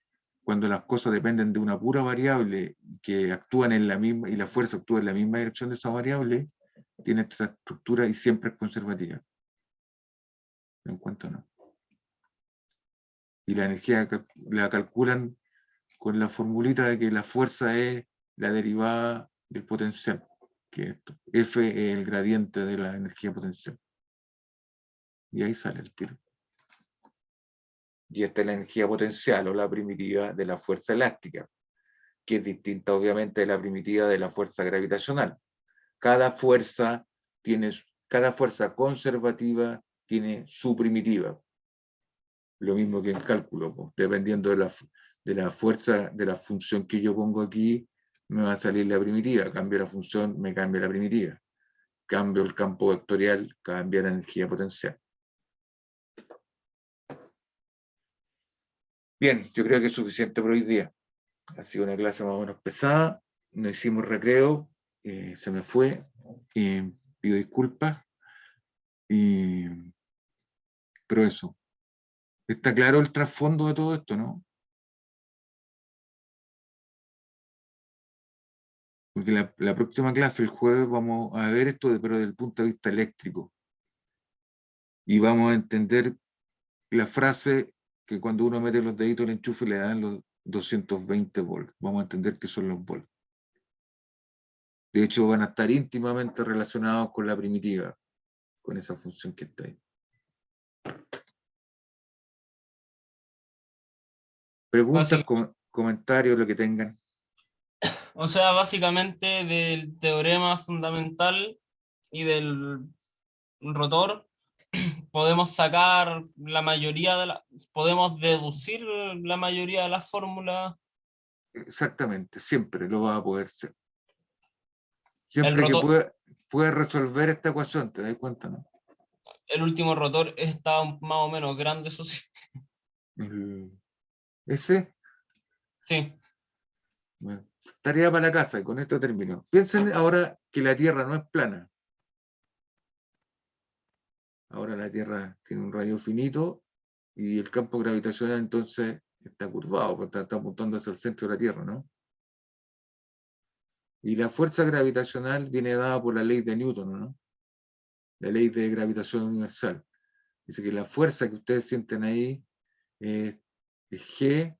S1: cuando las cosas dependen de una pura variable que actúan en la misma, y la fuerza actúa en la misma dirección de esa variable, tiene esta estructura y siempre es conservativa. ¿Me encuentro no? Y la energía la calculan con la formulita de que la fuerza es la derivada del potencial, que esto, F es el gradiente de la energía potencial. Y ahí sale el tiro. Y esta es la energía potencial o la primitiva de la fuerza elástica, que es distinta obviamente de la primitiva de la fuerza gravitacional. Cada fuerza conservativa tiene su primitiva. Lo mismo que en cálculo, pues, dependiendo de la fuerza, de la función que yo pongo aquí, me va a salir la primitiva. Cambio la función, me cambia la primitiva. Cambio el campo vectorial, cambia la energía potencial. Bien, yo creo que es suficiente por hoy día. Ha sido una clase más o menos pesada. No hicimos recreo, se me fue. Pido disculpas. Pero eso. Está claro el trasfondo de todo esto, ¿no? Porque la próxima clase, el jueves, vamos a ver esto, pero desde el punto de vista eléctrico. Y vamos a entender la frase que cuando uno mete los deditos en el enchufe le dan los 220 volts. Vamos a entender qué son los volts. De hecho, van a estar íntimamente relacionados con la primitiva, con esa función que está ahí. Preguntas, comentarios, lo que tengan.
S3: O sea, básicamente del teorema fundamental y del rotor podemos sacar la mayoría podemos deducir la mayoría de las fórmulas.
S1: Exactamente, siempre lo va a poder ser.
S3: El
S1: Siempre que
S3: rotor,
S1: pueda resolver esta ecuación, ¿te das cuenta, no?
S3: el último rotor está más o menos grande, eso sí.
S1: Ese,
S3: Sí,
S1: bueno, tarea para la casa, y con esto termino. Piensen ahora que la Tierra no es plana. Ahora la Tierra tiene un radio finito y el campo gravitacional entonces está curvado, porque está apuntando hacia el centro de la Tierra, ¿no? Y la fuerza gravitacional viene dada por la ley de Newton, ¿no? La ley de gravitación universal. Dice que la fuerza que ustedes sienten ahí es G,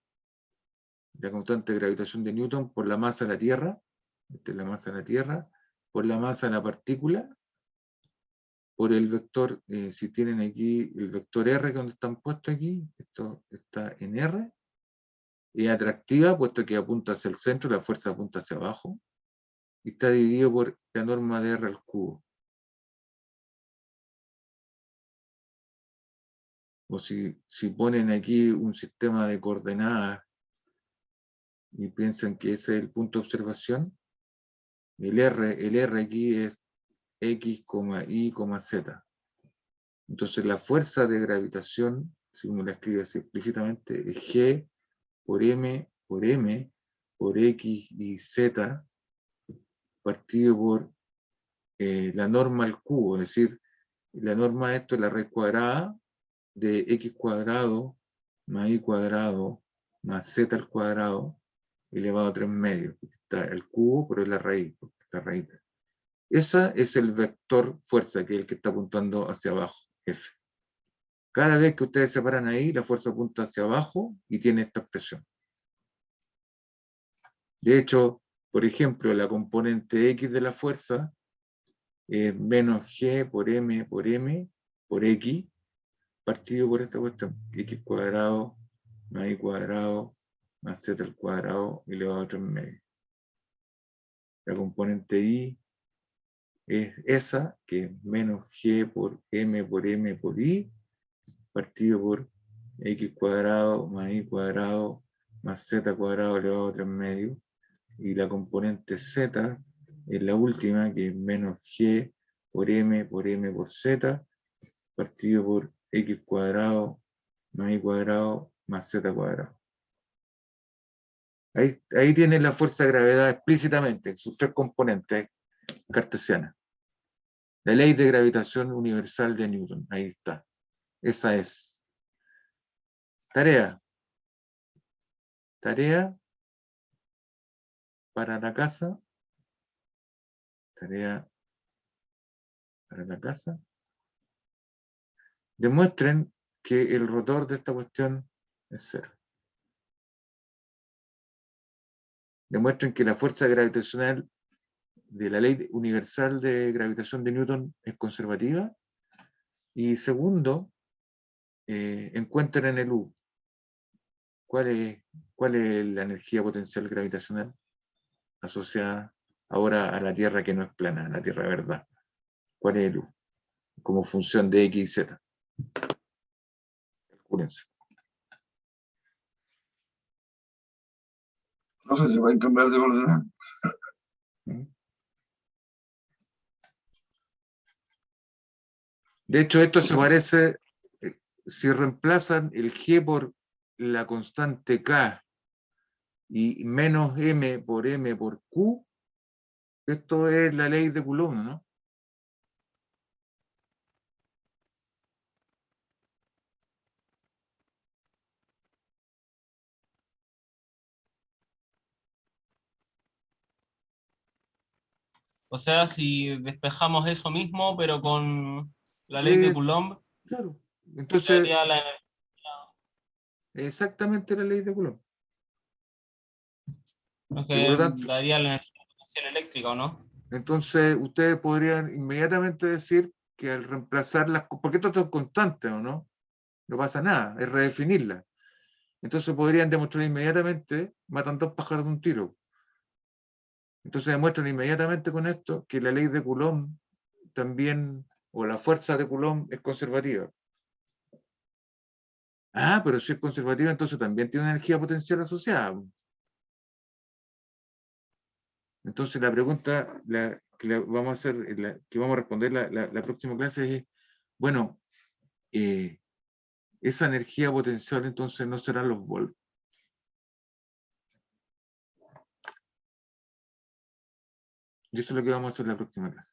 S1: la constante de gravitación de Newton, por la masa de la Tierra. Esta es la masa de la Tierra, por la masa de la partícula, por el vector, si tienen aquí el vector R, donde están puestos aquí, esto está en R, es atractiva, puesto que apunta hacia el centro, la fuerza apunta hacia abajo, y está dividido por la norma de R al cubo. O si ponen aquí un sistema de coordenadas y piensan que ese es el punto de observación, el R aquí es X, Y, Z. Entonces la fuerza de gravitación, si uno la escribe así explícitamente, es G por M, por X y Z, partido por la norma al cubo, es decir, la norma de esto es la raíz cuadrada de X cuadrado más Y cuadrado más Z al cuadrado elevado a 3 medios. Está el cubo, pero es la raíz. Ese es el vector fuerza, que es el que está apuntando hacia abajo, F. Cada vez que ustedes se paran ahí, la fuerza apunta hacia abajo y tiene esta expresión. De hecho, por ejemplo, la componente X de la fuerza es menos G por M por X, partido por esta cuestión, X cuadrado más Y cuadrado más Z al cuadrado elevado a 3 medios. La componente Y es esa, que es menos G por M por Y, partido por X cuadrado más Y cuadrado más Z cuadrado elevado a 3 medios. Y la componente Z es la última, que es menos G por M por Z, partido por X cuadrado más Y cuadrado más Z cuadrado. Ahí tienen la fuerza de gravedad explícitamente, sus tres componentes cartesianas. La ley de gravitación universal de Newton, ahí está. Esa es. Tarea. Tarea para la casa. Tarea para la casa. Demuestren que el rotor de esta cuestión es cero. Demuestren que la fuerza gravitacional de la ley universal de gravitación de Newton es conservativa. Y segundo, encuentren en el U cuál es la energía potencial gravitacional asociada ahora a la Tierra que no es plana, a la Tierra de verdad. ¿Cuál es el U? Como función de X y Z. Calcúlense.
S2: Profe, ¿se pueden cambiar de coordenadas?
S1: De hecho, esto se parece, si reemplazan el G por la constante K y menos M por Q, esto es la ley de Coulomb, ¿no?
S3: O sea, si despejamos eso mismo, pero con la ley de Coulomb,
S1: Claro. Entonces,
S3: daría
S1: exactamente la ley de Coulomb.
S3: lo
S1: Y por lo
S3: que
S1: tanto,
S3: daría la energía potencial eléctrica, ¿o no?
S1: entonces ustedes podrían inmediatamente decir que al reemplazar porque esto es constante, ¿o no? No pasa nada, es redefinirla. Entonces podrían demostrar inmediatamente, matan dos pájaros de un tiro. Entonces demuestran inmediatamente con esto que la ley de Coulomb también, o la fuerza de Coulomb, es conservativa. Ah, pero si es conservativa, entonces también tiene una energía potencial asociada. Entonces la pregunta que vamos a hacer, que vamos a responder la próxima clase es, bueno, esa energía potencial entonces no serán los volts. Y eso es lo que vamos a hacer en la próxima clase.